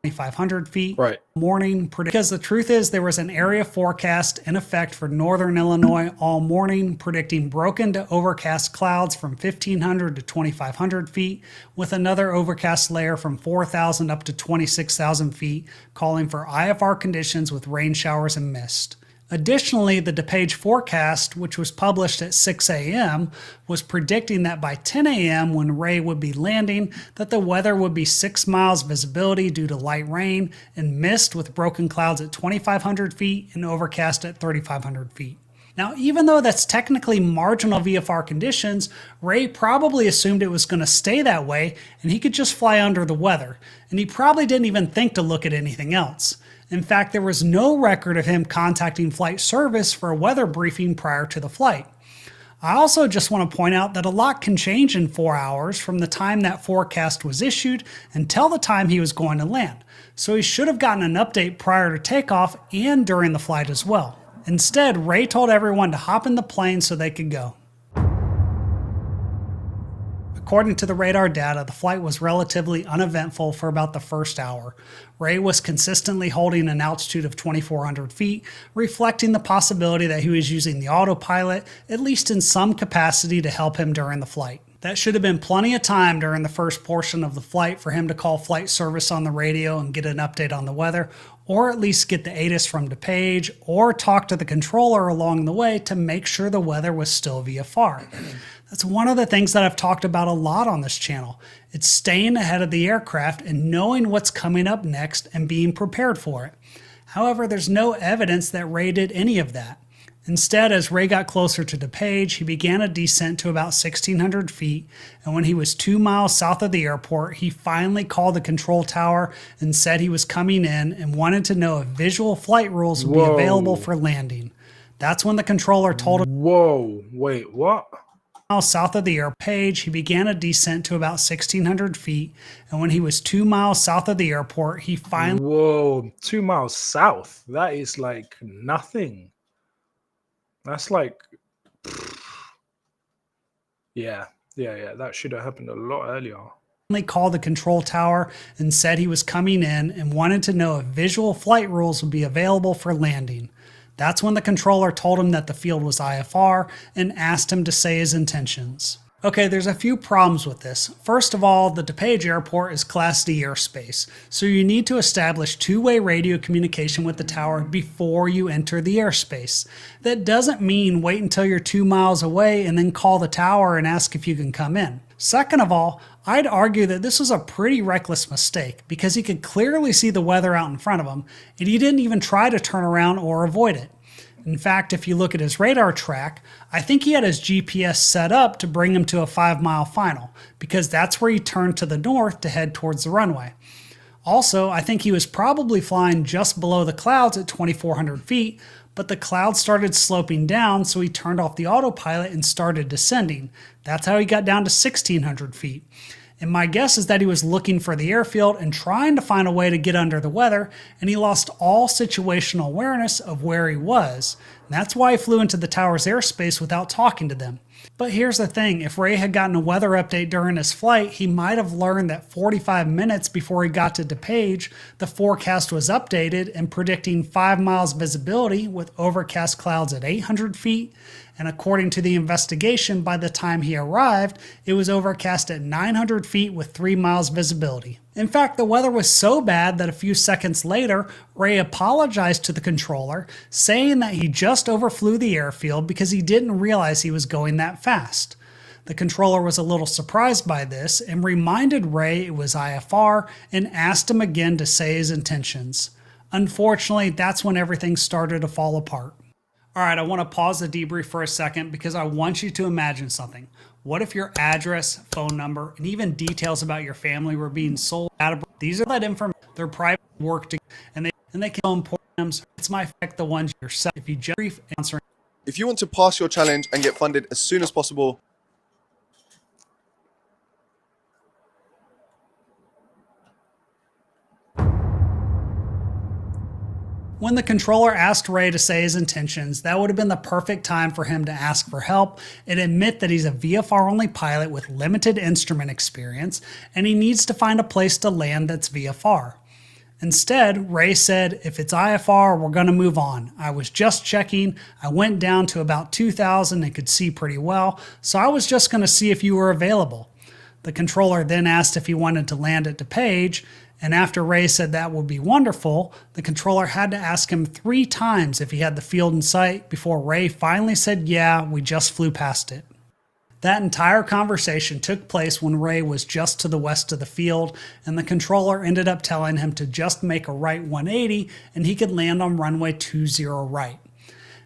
Speaker 14: 2,500 feet.
Speaker 9: Right.
Speaker 14: Morning, because the truth is there was an area forecast in effect for northern Illinois all morning, predicting broken to overcast clouds from 1,500 to 2,500 feet, with another overcast layer from 4,000 up to 26,000 feet, calling for IFR conditions with rain showers and mist. Additionally, the DePage forecast, which was published at 6 a.m., was predicting that by 10 a.m., when Ray would be landing, that the weather would be 6 miles visibility due to light rain and mist with broken clouds at 2,500 feet and overcast at 3,500 feet. Now, even though that's technically marginal VFR conditions, Ray probably assumed it was going to stay that way and he could just fly under the weather, and he probably didn't even think to look at anything else. In fact, there was no record of him contacting flight service for a weather briefing prior to the flight. I also just want to point out that a lot can change in 4 hours from the time that forecast was issued until the time he was going to land, so he should have gotten an update prior to takeoff and during the flight as well. Instead, Ray told everyone to hop in the plane so they could go. According to the radar data, the flight was relatively uneventful for about the first hour. Ray was consistently holding an altitude of 2,400 feet, reflecting the possibility that he was using the autopilot, at least in some capacity, to help him during the flight. That should have been plenty of time during the first portion of the flight for him to call flight service on the radio and get an update on the weather, or at least get the ATIS from DePage, or talk to the controller along the way to make sure the weather was still VFR. That's one of the things that I've talked about a lot on this channel. It's staying ahead of the aircraft and knowing what's coming up next and being prepared for it. However, there's no evidence that Ray did any of that. Instead, as Ray got closer to DePage, he began a descent to about 1,600 feet, and when he was 2 miles south of the airport, he finally called the control tower and said he was coming in and wanted to know if visual flight rules would be available for landing. That's when the controller told him,
Speaker 5: Whoa, wait, what?
Speaker 14: Miles south of the airport, he began a descent to about 1,600 feet, and when he was 2 miles south of the airport, he finally...
Speaker 5: Whoa, 2 miles south? That is like nothing. That's like, yeah, that should have happened a lot earlier.
Speaker 14: Called the control tower and said he was coming in and wanted to know if visual flight rules would be available for landing. That's when the controller told him that the field was IFR and asked him to say his intentions. Okay, there's a few problems with this. First of all, the DePage Airport is Class D airspace, so you need to establish two-way radio communication with the tower before you enter the airspace. That doesn't mean wait until you're 2 miles away and then call the tower and ask if you can come in. Second of all, I'd argue that this was a pretty reckless mistake because he could clearly see the weather out in front of him, and he didn't even try to turn around or avoid it. In fact, if you look at his radar track, I think he had his GPS set up to bring him to a 5-mile final, because that's where he turned to the north to head towards the runway. Also, I think he was probably flying just below the clouds at 2,400 feet, but the clouds started sloping down, so he turned off the autopilot and started descending. That's how he got down to 1,600 feet. And my guess is that he was looking for the airfield and trying to find a way to get under the weather, and he lost all situational awareness of where he was. And that's why he flew into the tower's airspace without talking to them. But here's the thing, if Ray had gotten a weather update during his flight, he might have learned that 45 minutes before he got to DePage, the forecast was updated and predicting 5 miles visibility with overcast clouds at 800 feet. And according to the investigation, by the time he arrived, it was overcast at 900 feet with 3 miles visibility. In fact, the weather was so bad that a few seconds later, Ray apologized to the controller, saying that he just overflew the airfield because he didn't realize he was going that fast. The controller was a little surprised by this and reminded Ray it was IFR and asked him again to say his intentions. Unfortunately, that's when everything started to fall apart. All right, I want to pause the debrief for a second because I want you to imagine something. What if your address, phone number, and even details about your family were being sold out of... These are that information. They're private work together, and they can import them. It's my fact the ones yourself. If you just brief answer.
Speaker 13: If you want to pass your challenge and get funded as soon as possible,
Speaker 14: When the controller asked Ray to say his intentions, that would have been the perfect time for him to ask for help and admit that he's a VFR-only pilot with limited instrument experience, and he needs to find a place to land that's VFR. Instead, Ray said, if it's IFR, we're going to move on. I was just checking. I went down to about 2,000 and could see pretty well, so I was just going to see if you were available. The controller then asked if he wanted to land at DePage, and after Ray said that would be wonderful, the controller had to ask him 3 times if he had the field in sight before Ray finally said, yeah, we just flew past it. That entire conversation took place when Ray was just to the west of the field, and the controller ended up telling him to just make a right 180 and he could land on runway 20 right.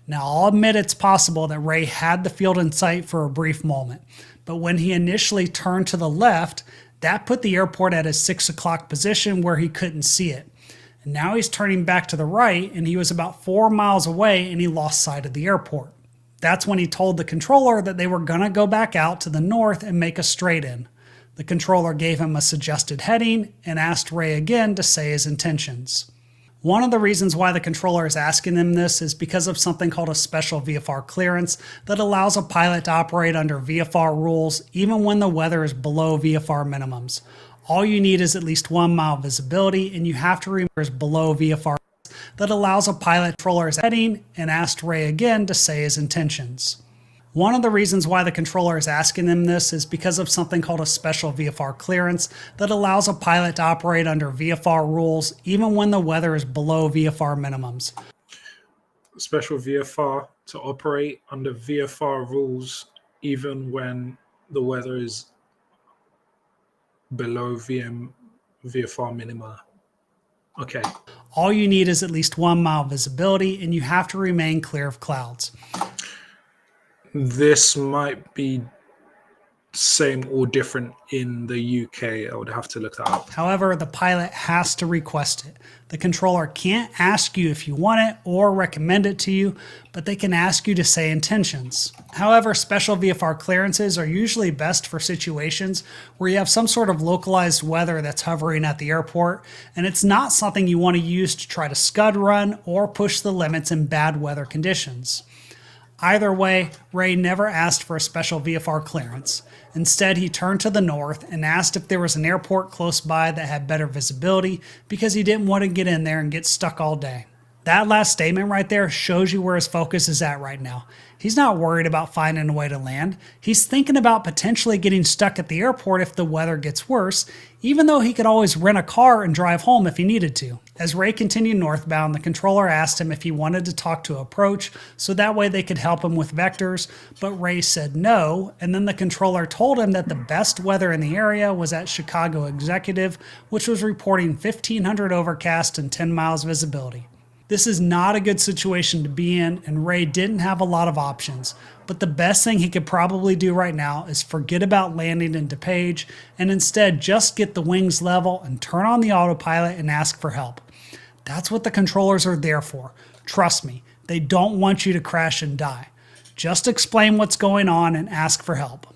Speaker 14: Now, I'll admit it's possible that Ray had the field in sight for a brief moment, but when he initially turned to the left, that put the airport at a 6 o'clock position where he couldn't see it. And now he's turning back to the right, and he was about 4 miles away and he lost sight of the airport. That's when he told the controller that they were going to go back out to the north and make a straight in. The controller gave him a suggested heading and asked Ray again to say his intentions. One of the reasons why the controller is asking him this is because of something called a special VFR clearance that allows a pilot to operate under VFR rules even when the weather is below VFR minimums. All you need is at least 1 mile visibility, and you have to remember it's below VFR that allows a pilot controller's heading and asked Ray again to say his intentions. One of the reasons why the controller is asking them this is because of something called a special VFR clearance that allows a pilot to operate under VFR rules even when the weather is below VFR minimums.
Speaker 5: Special VFR to operate under VFR rules even when the weather is below VFR minima. Okay.
Speaker 14: All you need is at least 1 mile visibility, and you have to remain clear of clouds.
Speaker 5: This might be same or different in the UK. I would have to look that up.
Speaker 14: However, the pilot has to request it. The controller can't ask you if you want it or recommend it to you, but they can ask you to say intentions. However, special VFR clearances are usually best for situations where you have some sort of localized weather that's hovering at the airport, and it's not something you want to use to try to scud run or push the limits in bad weather conditions. Either way, Ray never asked for a special VFR clearance. Instead, he turned to the north and asked if there was an airport close by that had better visibility because he didn't want to get in there and get stuck all day. That last statement right there shows you where his focus is at right now. He's not worried about finding a way to land. He's thinking about potentially getting stuck at the airport if the weather gets worse, even though he could always rent a car and drive home if he needed to. As Ray continued northbound, the controller asked him if he wanted to talk to approach so that way they could help him with vectors, but Ray said no, and then the controller told him that the best weather in the area was at Chicago Executive, which was reporting 1,500 overcast and 10 miles visibility. This is not a good situation to be in, and Ray didn't have a lot of options, but the best thing he could probably do right now is forget about landing in DePage and instead just get the wings level and turn on the autopilot and ask for help. That's what the controllers are there for. Trust me, they don't want you to crash and die. Just explain what's going on and ask for help.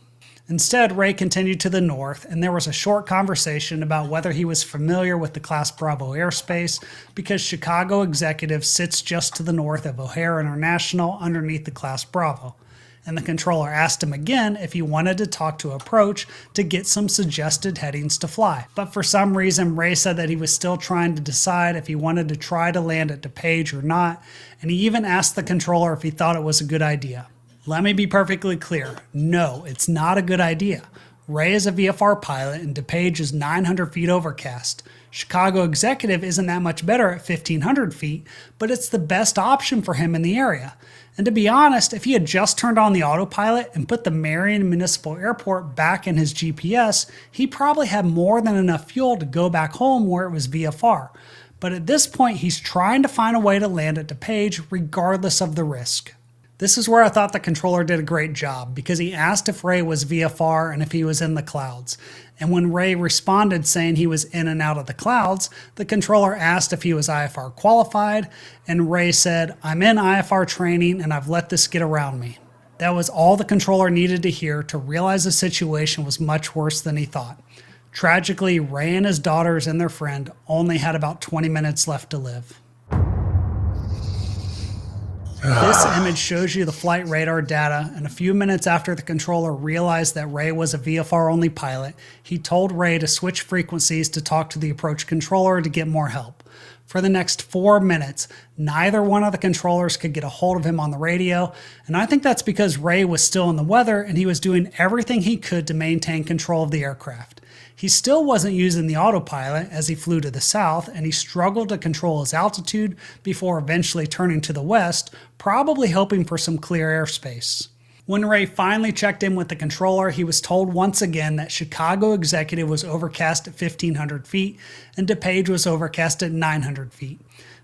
Speaker 14: Instead, Ray continued to the north, and there was a short conversation about whether he was familiar with the Class Bravo airspace, because Chicago Executive sits just to the north of O'Hare International underneath the Class Bravo. And the controller asked him again if he wanted to talk to approach to get some suggested headings to fly. But for some reason, Ray said that he was still trying to decide if he wanted to try to land at DePage or not, and he even asked the controller if he thought it was a good idea. Let me be perfectly clear. No, it's not a good idea. Ray is a VFR pilot and DePage is 900 feet overcast. Chicago Executive isn't that much better at 1,500 feet, but it's the best option for him in the area. And to be honest, if he had just turned on the autopilot and put the Marion Municipal Airport back in his GPS, he probably had more than enough fuel to go back home where it was VFR. But at this point, he's trying to find a way to land at DePage regardless of the risk. This is where I thought the controller did a great job, because he asked if Ray was VFR and if he was in the clouds. And when Ray responded saying he was in and out of the clouds, the controller asked if he was IFR qualified, and Ray said, "I'm in IFR training and I've let this get around me." That was all the controller needed to hear to realize the situation was much worse than he thought. Tragically, Ray and his daughters and their friend only had about 20 minutes left to live. This image shows you the flight radar data, and a few minutes after the controller realized that Ray was a VFR-only pilot, he told Ray to switch frequencies to talk to the approach controller to get more help. For the next 4 minutes, neither one of the controllers could get a hold of him on the radio, and I think that's because Ray was still in the weather and he was doing everything he could to maintain control of the aircraft. He still wasn't using the autopilot as he flew to the south, and he struggled to control his altitude before eventually turning to the west, probably hoping for some clear airspace. When Ray finally checked in with the controller, he was told once again that Chicago Executive was overcast at 1,500 feet and DePage was overcast at 900 feet.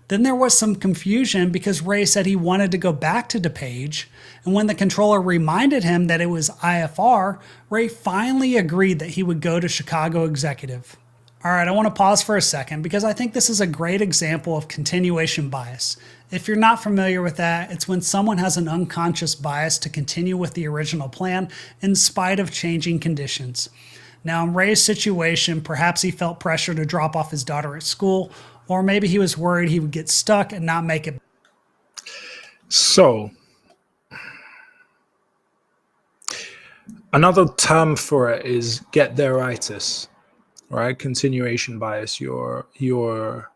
Speaker 14: Then there was some confusion because Ray said he wanted to go back to DePage, and when the controller reminded him that it was IFR, Ray finally agreed that he would go to Chicago Executive. Alright, I want to pause for a second because I think this is a great example of continuation bias. If you're not familiar with that, it's when someone has an unconscious bias to continue with the original plan in spite of changing conditions. Now, in Ray's situation, perhaps he felt pressure to drop off his daughter at school, or maybe he was worried he would get stuck and not make it.
Speaker 5: So, another term for it is get there-itis, right? Continuation bias. Your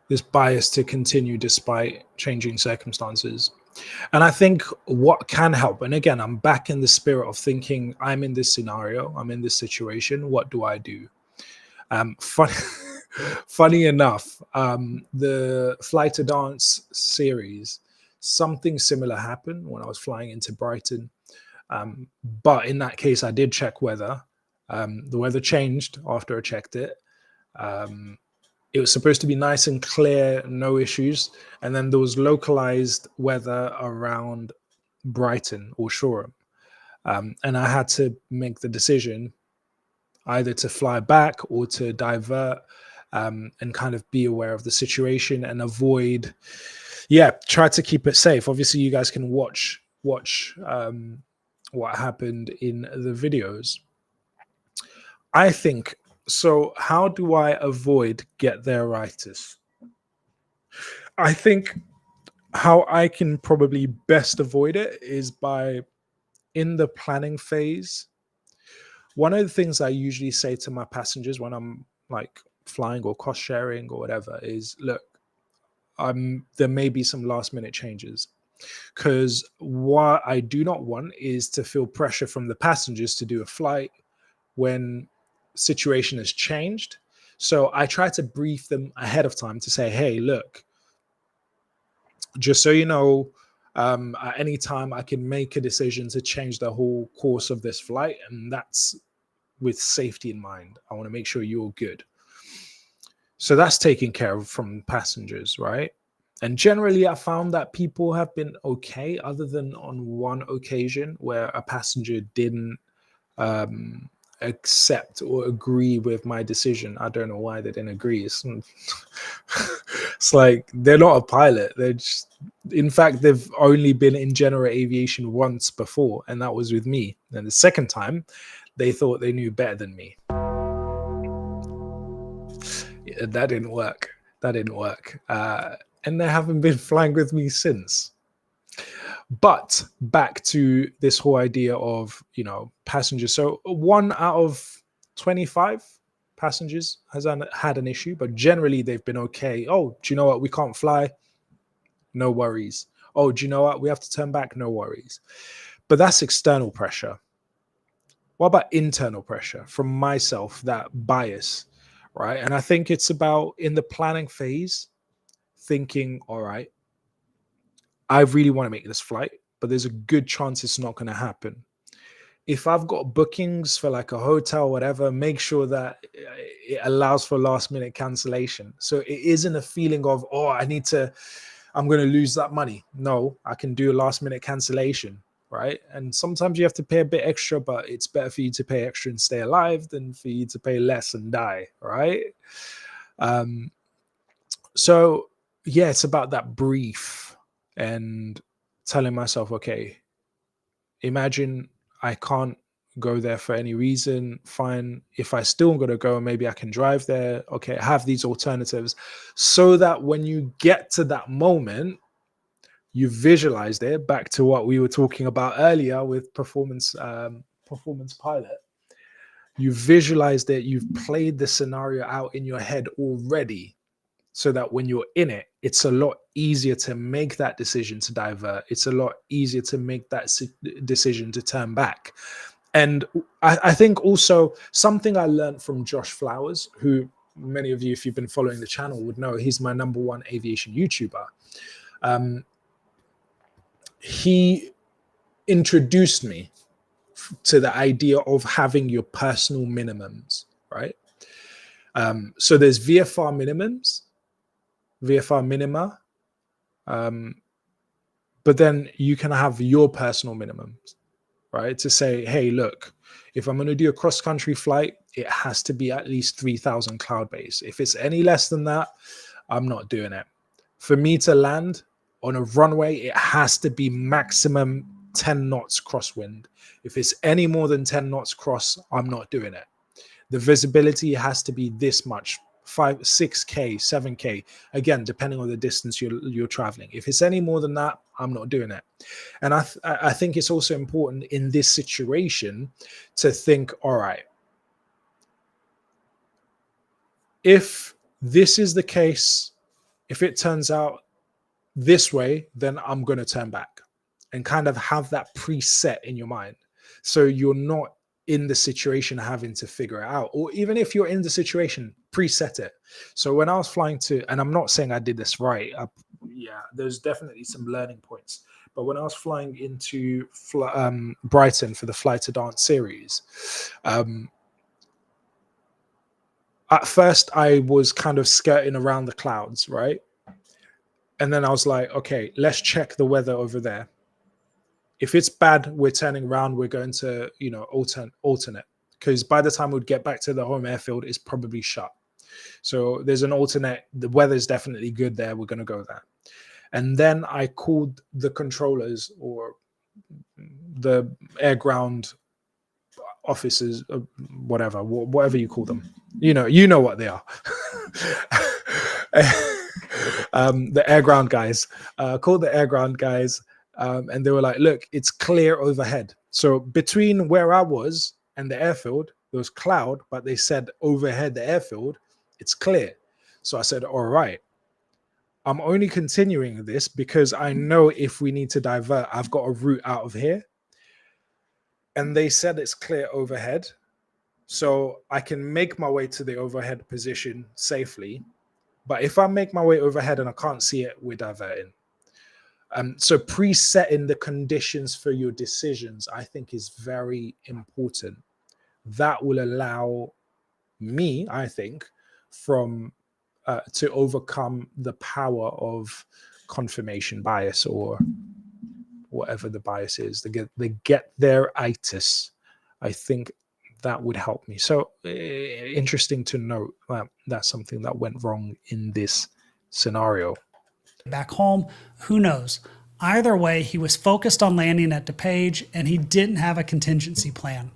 Speaker 5: this bias to continue despite changing circumstances.
Speaker 9: And I think what can help, and again, I'm back in the spirit of thinking, I'm in this scenario, I'm in this situation, what do I do? Funny enough, the Fly to Dance series, something similar happened when I was flying into Brighton. But in that case, I did check weather. The weather changed after I checked it. It was supposed to be nice and clear, no issues. And then there was localized weather around Brighton or Shoreham. And I had to make the decision either to fly back or to divert, and kind of be aware of the situation and avoid, try to keep it safe. Obviously, you guys can watch what happened in the videos. I think, so how do I avoid get there-itis? I think how I can probably best avoid it is by, in the planning phase, one of the things I usually say to my passengers when I'm like flying or cost sharing or whatever is, look, there may be some last minute changes, because what I do not want is to feel pressure from the passengers to do a flight when situation has changed. So I try to brief them ahead of time to say, hey, look, just so you know, at any time I can make a decision to change the whole course of this flight, and that's with safety in mind. I want to make sure you're good. So that's taken care of from passengers, right? And generally, I found that people have been okay, other than on one occasion where a passenger didn't accept or agree with my decision. I don't know why they didn't agree. It's like they're not a pilot. They're just, in fact, they've only been in general aviation once before, and that was with me. And the second time, they thought they knew better than me. Yeah, that didn't work. That didn't work. And they haven't been flying with me since. But back to this whole idea of, passengers. So 1 out of 25 passengers has had an issue, but generally they've been okay. Oh, do you know what? We can't fly. No worries. Oh, do you know what? We have to turn back. No worries. But that's external pressure. What about internal pressure from myself, that bias, right? And I think it's about, in the planning phase, thinking, all right, I really want to make this flight, but there's a good chance it's not going to happen. If I've got bookings for like a hotel, whatever, make sure that it allows for last minute cancellation. So it isn't a feeling of, oh, I'm going to lose that money. No, I can do a last minute cancellation, right? And sometimes you have to pay a bit extra, but it's better for you to pay extra and stay alive than for you to pay less and die, right? So yeah, it's about that brief and telling myself, okay, imagine I can't go there for any reason. Fine. If I still got to go, maybe I can drive there. Okay, have these alternatives, so that when you get to that moment, you visualized it. Back to what we were talking about earlier with performance pilot. You visualized it. You've played the scenario out in your head already, so that when you're in it, it's a lot easier to make that decision to divert. It's a lot easier to make that decision to turn back. And I think also something I learned from Josh Flowers, who many of you, if you've been following the channel, would know he's my #1 aviation YouTuber. He introduced me to the idea of having your personal minimums, right? So there's VFR minimums, VFR minima, but then you can have your personal minimums, right? To say, hey, look, if I'm going to do a cross-country flight, it has to be at least 3,000 cloud base. If it's any less than that, I'm not doing it. For me to land on a runway, it has to be maximum 10 knots crosswind. If it's any more than 10 knots cross, I'm not doing it. The visibility has to be this much, 5, 6K, 7K, again, depending on the distance you're traveling. If it's any more than that, I'm not doing it. And I think it's also important in this situation to think, all right, if this is the case, if it turns out this way, then I'm going to turn back, and kind of have that preset in your mind. So you're not in the situation having to figure it out, or even if you're in the situation, preset it. So when I was flying to, and I'm not saying I did this right, yeah, there's definitely some learning points. But when I was flying into Brighton for the Fly to Dance series, at first I was kind of skirting around the clouds, right? And then I was like, okay, let's check the weather over there. If it's bad, we're turning around, we're going to, you know, alternate. Because by the time we'd get back to the home airfield, it's probably shut. So there's an alternate. The weather's definitely good there. We're going to go there. And then I called the controllers or the air ground officers, whatever you call them. You know what they are. The air ground guys. Called the air ground guys. And they were like, look, it's clear overhead. So between where I was and the airfield, there was cloud, but they said overhead the airfield, it's clear. So I said, all right, I'm only continuing this because I know if we need to divert, I've got a route out of here. And they said it's clear overhead. So I can make my way to the overhead position safely. But if I make my way overhead and I can't see it, we're diverting. So presetting the conditions for your decisions, I think, is very important. That will allow me, I think, to overcome the power of confirmation bias or whatever the bias is. They get their itis. I think that would help me. So interesting to note that that's something that went wrong in this scenario.
Speaker 14: Back home, who knows? Either way, he was focused on landing at DePage, and he didn't have a contingency plan.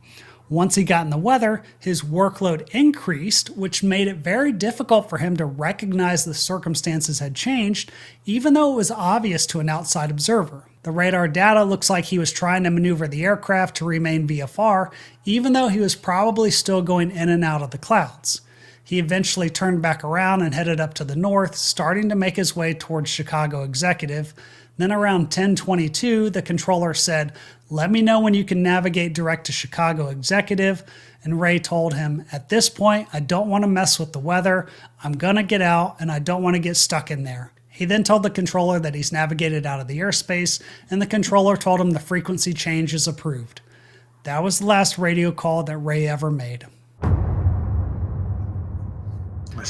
Speaker 14: Once he got in the weather, his workload increased, which made it very difficult for him to recognize the circumstances had changed, even though it was obvious to an outside observer. The radar data looks like he was trying to maneuver the aircraft to remain VFR, even though he was probably still going in and out of the clouds. He eventually turned back around and headed up to the north, starting to make his way towards Chicago Executive. Then around 10:22, the controller said, "Let me know when you can navigate direct to Chicago Executive." And Ray told him, "At this point, I don't want to mess with the weather. I'm going to get out and I don't want to get stuck in there." He then told the controller that he's navigated out of the airspace, and the controller told him the frequency change is approved. That was the last radio call that Ray ever made.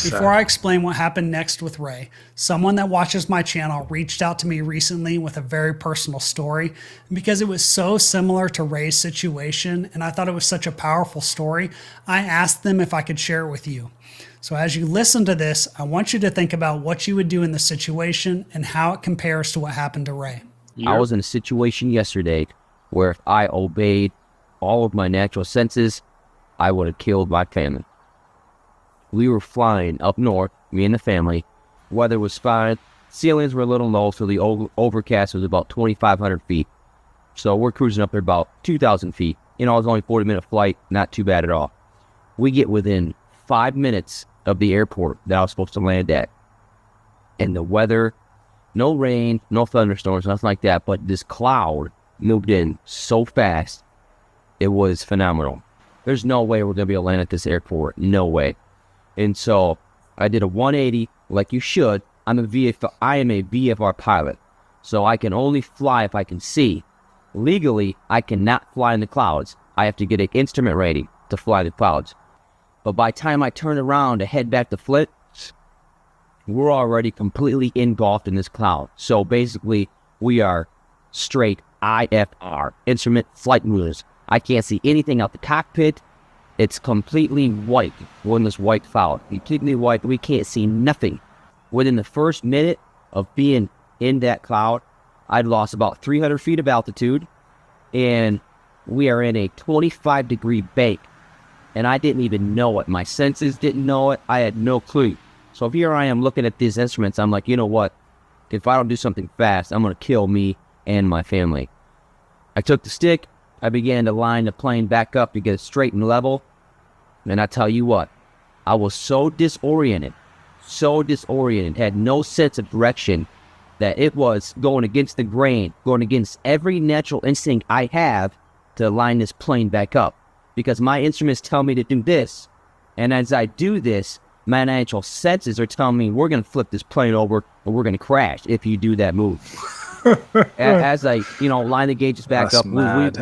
Speaker 14: Before I explain what happened next with Ray, someone that watches my channel reached out to me recently with a very personal story. Because it was so similar to Ray's situation and I thought it was such a powerful story, I asked them if I could share it with you. So as you listen to this, I want you to think about what you would do in the situation and how it compares to what happened to Ray.
Speaker 15: I was in a situation yesterday where if I obeyed all of my natural senses, I would have killed my family. We were flying up north, me and the family. Weather was fine. Ceilings were a little low, so the overcast was about 2,500 feet. So we're cruising up there about 2,000 feet. You know, it was only a 40-minute flight, not too bad at all. We get within 5 minutes of the airport that I was supposed to land at. And the weather, no rain, no thunderstorms, nothing like that, but this cloud moved in so fast, it was phenomenal. There's no way we're going to be able to land at this airport. No way. And so I did a 180 like you should. I am a VFR pilot, so I can only fly if I can see. Legally, I cannot fly in the clouds. I have to get an instrument rating to fly the clouds. But by the time I turn around to head back to Flit, we're already completely engulfed in this cloud. So basically, we are straight IFR, instrument flight rules. I can't see anything out the cockpit. It's completely white. We're in this white cloud. Completely white. We can't see nothing. Within the first minute of being in that cloud, I'd lost about 300 feet of altitude, and we are in a 25-degree bank. And I didn't even know it. My senses didn't know it. I had no clue. So here I am looking at these instruments. I'm like, you know what? If I don't do something fast, I'm going to kill me and my family. I took the stick. I began to line the plane back up to get it straight and level. And I tell you what, I was so disoriented, had no sense of direction. that it was going against the grain, going against every natural instinct I have to line this plane back up. Because my instruments tell me to do this. And as I do this, my natural senses are telling me we're going to flip this plane over and we're going to crash if you do that move. As I, line the gauges back up,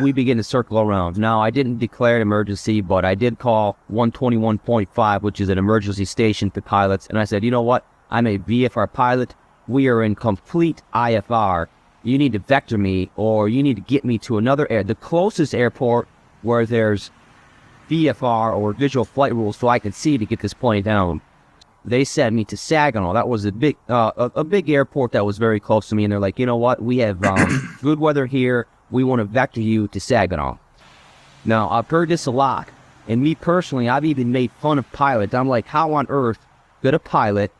Speaker 15: we begin to circle around. Now, I didn't declare an emergency, but I did call 121.5, which is an emergency station for pilots. And I said, you know what? I'm a VFR pilot. We are in complete IFR. You need to vector me, or you need to get me to the closest airport where there's VFR or visual flight rules so I can see to get this plane down. They sent me to Saginaw. That was a big airport that was very close to me. And they're like, you know what? We have good weather here. We want to vector you to Saginaw. Now, I've heard this a lot. And me personally, I've even made fun of pilots. I'm like, how on earth could a pilot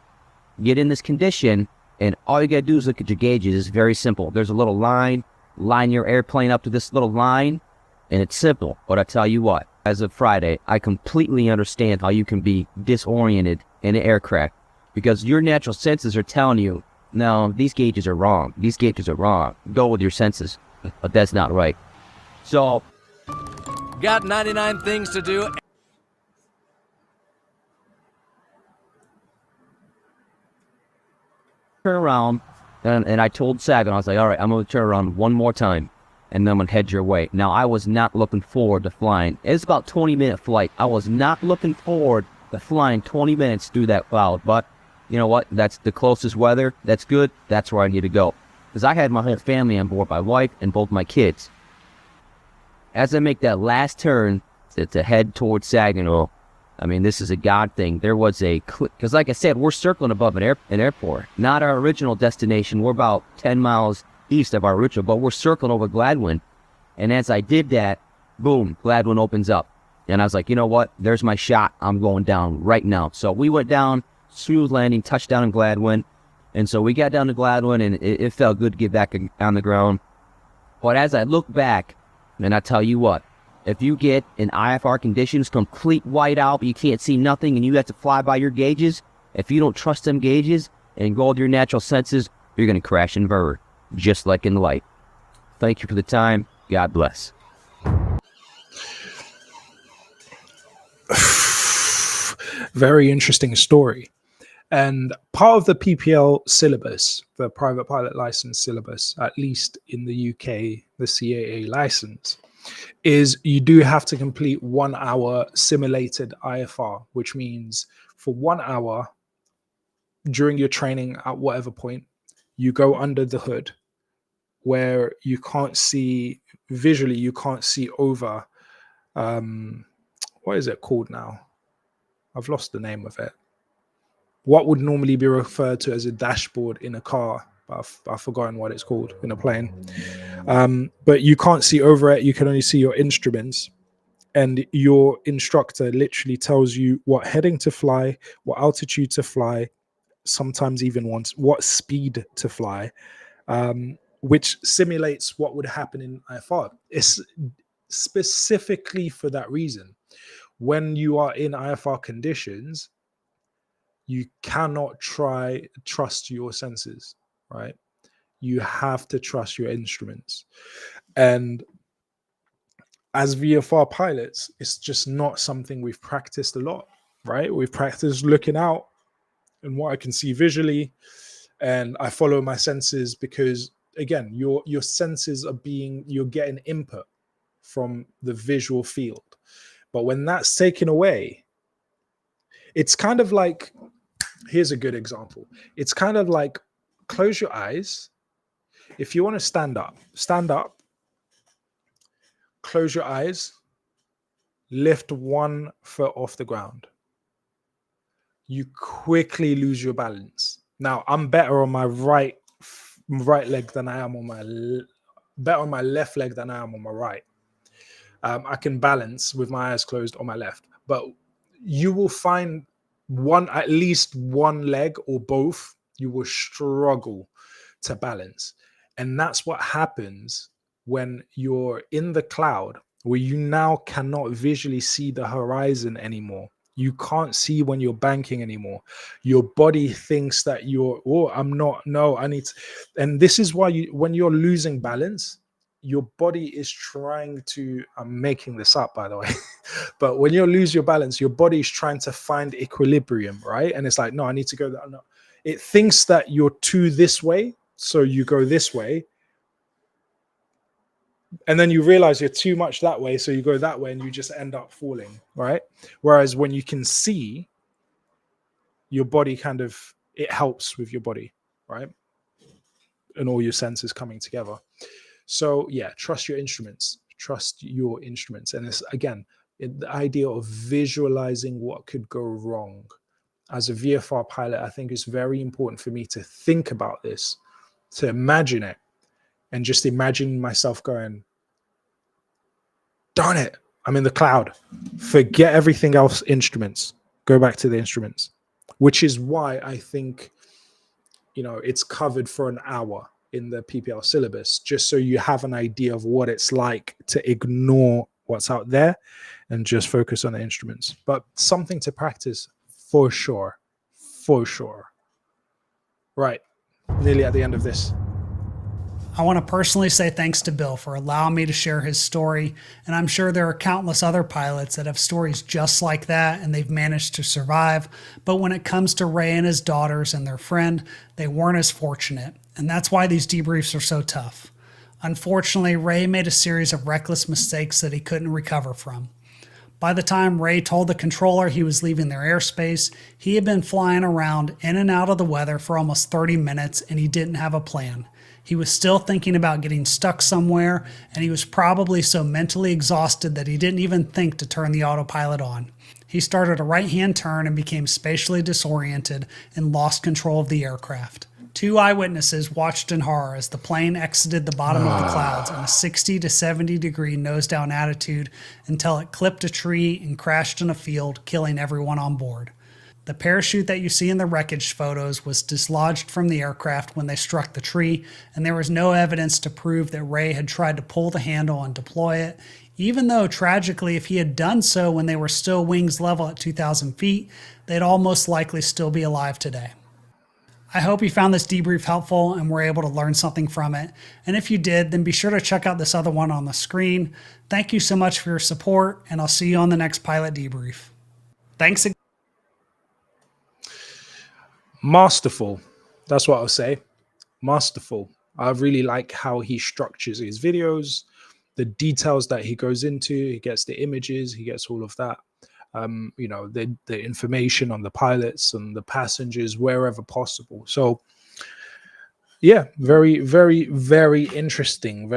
Speaker 15: get in this condition and all you got to do is look at your gauges? It's very simple. There's a little line your airplane up to this little line, and it's simple. But I tell you what, as of Friday, I completely understand how you can be disoriented in an aircraft because your natural senses are telling you, no, these gauges are wrong. These gauges are wrong. Go with your senses. But that's not right. So,
Speaker 16: got 99 things to do.
Speaker 15: Turn around, and I told Sagan, I was like, all right, I'm going to turn around one more time, and then I'm going to head your way. Now, I was not looking forward to flying. It's about a 20-minute flight. I was not looking forward to flying 20 minutes through that cloud, but you know what? That's the closest weather. That's good. That's where I need to go. Because I had my whole family on board, my wife and both my kids. As I make that last turn to head towards Saginaw, I mean, this is a God thing. There was because like I said, we're circling above an airport. Not our original destination. We're about 10 miles east of our original, but we're circling over Gladwin. And as I did that, boom, Gladwin opens up. And I was like, you know what? There's my shot. I'm going down right now. So we went down, smooth landing, touchdown in Gladwin. And so we got down to Gladwin, and it felt good to get back on the ground. But as I look back, and I tell you what, if you get in IFR conditions, complete whiteout, you can't see nothing, and you have to fly by your gauges, if you don't trust them gauges and go with your natural senses, you're going to crash and burn, just like in life. Thank you for the time. God bless.
Speaker 9: Very interesting story. And part of the PPL syllabus, the private pilot license syllabus, at least in the UK, the CAA license, is you do have to complete 1 hour simulated IFR, which means for 1 hour during your training at whatever point, you go under the hood where you can't see visually, you can't see over, what is it called now? I've lost the name of it. What would normally be referred to as a dashboard in a car, but I've forgotten what it's called in a plane. But you can't see over it. You can only see your instruments. And your instructor literally tells you what heading to fly, what altitude to fly, sometimes even what speed to fly, which simulates what would happen in IFR. It's specifically for that reason. When you are in IFR conditions, you cannot trust your senses, right? You have to trust your instruments. And as VFR pilots, it's just not something we've practiced a lot, right? We've practiced looking out and what I can see visually, and I follow my senses because, again, your senses you're getting input from the visual field. But when that's taken away, it's kind of like, here's a good example. It's kind of like, close your eyes. If you want to stand up, close your eyes, lift 1 foot off the ground. You quickly lose your balance. Now, I'm better on my right leg than I am on better on my left leg than I am on my right. I can balance with my eyes closed on my left, but you will find at least one leg or both, you will struggle to balance. And that's what happens when you're in the cloud, where you now cannot visually see the horizon anymore. You can't see when you're banking anymore. Your body thinks that you're, oh, I'm not, no, I need to. And this is why when you're losing balance, your body is trying to, I'm making this up, by the way, but when you lose your balance, your body is trying to find equilibrium, right? And it's like, no, I need to go that. No. It thinks that you're too this way, so you go this way. And then you realize you're too much that way, so you go that way and you just end up falling, right? Whereas when you can see, your body kind of, it helps with your body, right? And all your senses coming together. So yeah, trust your instruments. Trust your instruments. And it's, again, the idea of visualizing what could go wrong. As a VFR pilot, I think it's very important for me to think about this, to imagine it, and just imagine myself going, darn it, I'm in the cloud. Forget everything else, instruments. Go back to the instruments, which is why I think, you know, it's covered for an hour in the PPL syllabus, just so you have an idea of what it's like to ignore what's out there and just focus on the instruments. But something to practice for sure. For sure. Right. Nearly at the end of this.
Speaker 14: I want to personally say thanks to Bill for allowing me to share his story, and I'm sure there are countless other pilots that have stories just like that and they've managed to survive, but when it comes to Ray and his daughters and their friend, they weren't as fortunate, and that's why these debriefs are so tough. Unfortunately, Ray made a series of reckless mistakes that he couldn't recover from. By the time Ray told the controller he was leaving their airspace, he had been flying around in and out of the weather for almost 30 minutes and he didn't have a plan. He was still thinking about getting stuck somewhere, and he was probably so mentally exhausted that he didn't even think to turn the autopilot on. He started a right-hand turn and became spatially disoriented and lost control of the aircraft. 2 eyewitnesses watched in horror as the plane exited the bottom of the clouds in a 60 to 70 degree nose-down attitude until it clipped a tree and crashed in a field, killing everyone on board. The parachute that you see in the wreckage photos was dislodged from the aircraft when they struck the tree, and there was no evidence to prove that Ray had tried to pull the handle and deploy it, even though tragically if he had done so when they were still wings level at 2,000 feet, they'd all most likely still be alive today. I hope you found this debrief helpful and were able to learn something from it. And if you did, then be sure to check out this other one on the screen. Thank you so much for your support, and I'll see you on the next pilot debrief. Thanks again.
Speaker 9: Masterful. That's what I'll say. Masterful. I really like how he structures his videos, the details that he goes into. He gets the images, he gets all of that. You know, the information on the pilots and the passengers wherever possible. So yeah, very, very, very interesting,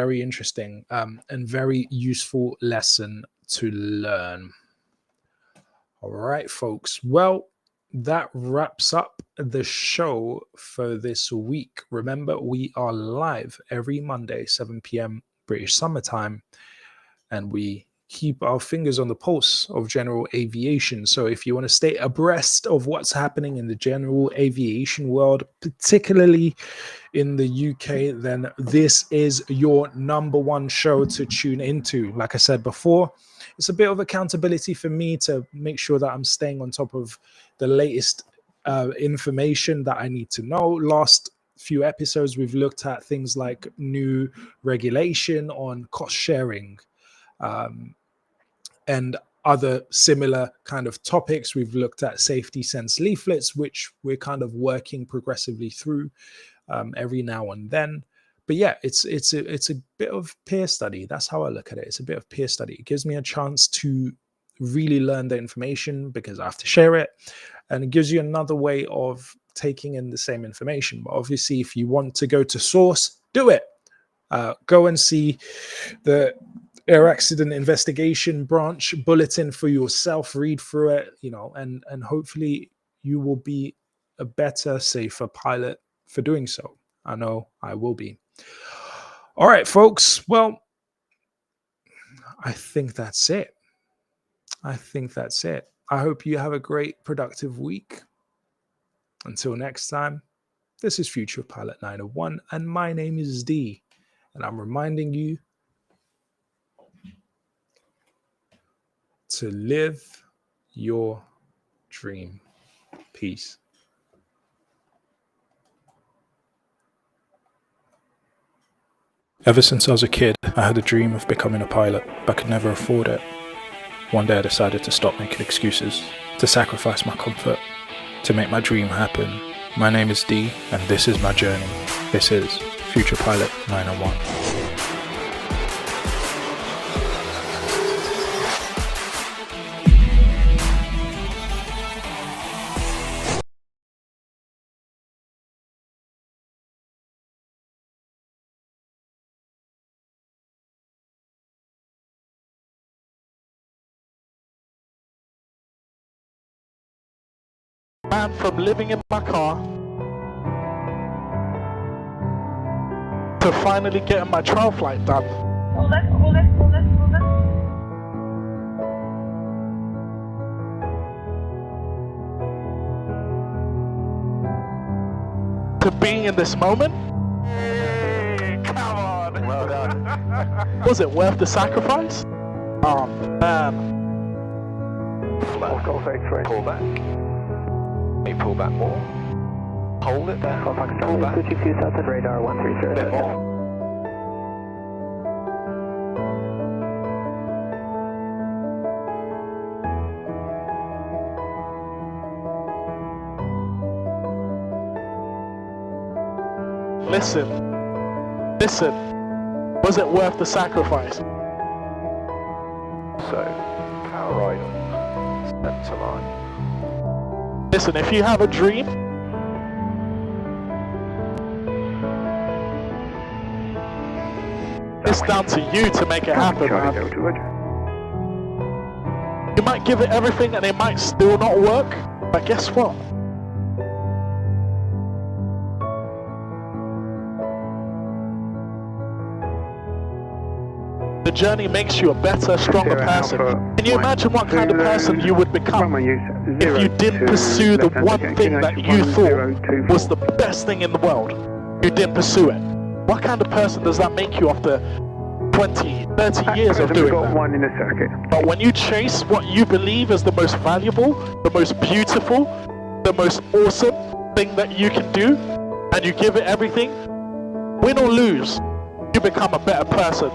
Speaker 9: and very useful lesson to learn. All right, folks. Well, that wraps up the show for this week. Remember, we are live every Monday, 7 p.m. British summertime, and we keep our fingers on the pulse of general aviation. So if you want to stay abreast of what's happening in the general aviation world, particularly in the UK, then this is your #1 show to tune into. Like I said before, it's a bit of accountability for me to make sure that I'm staying on top of the latest information that I need to know. Last few episodes, we've looked at things like new regulation on cost sharing, and other similar kind of topics. We've looked at safety sense leaflets, which we're kind of working progressively through every now and then. But yeah, it's a bit of peer study. That's how I look at it. It's a bit of peer study. It gives me a chance to really learn the information because I have to share it, and it gives you another way of taking in the same information. But obviously, if you want to go to source, do it. Go and see the Air Accident Investigation Branch Bulletin for yourself. Read through it, you know, and hopefully you will be a better, safer pilot for doing so. I know I will be. All right, folks. Well, I think that's it. I hope you have a great, productive week. Until next time, this is Future Pilot 901, and my name is Dee, and I'm reminding you to live your dream. Peace. Ever since I was a kid, I had a dream of becoming a pilot, but could never afford it. One day I decided to stop making excuses, to sacrifice my comfort, to make my dream happen. My name is Dee, and this is my journey. This is Future Pilot 901.
Speaker 1: Man, from living in my car to finally getting my trial flight done.
Speaker 17: Hold it.
Speaker 1: To being in this moment. Hey, come on. Well done. Was it worth the sacrifice? Oh man.
Speaker 6: Pull back. May pull back more. Hold it there. Pull back.
Speaker 4: Switching to Southern radar 130.
Speaker 6: A bit more.
Speaker 1: Listen. Was it worth the sacrifice?
Speaker 6: So, power right on. Center line.
Speaker 1: Listen, if you have a dream, it's down to you to make it happen, man. You might give it everything and it might still not work, but guess what? The journey makes you a better, stronger person. Can you imagine what kind of person you would become if you didn't pursue the one thing that you thought was the best thing in the world? You didn't pursue it. What kind of person does that make you after 20, 30 years of doing that? But when you chase what you believe is the most valuable, the most beautiful, the most awesome thing that you can do, and you give it everything, win or lose, you become a better person.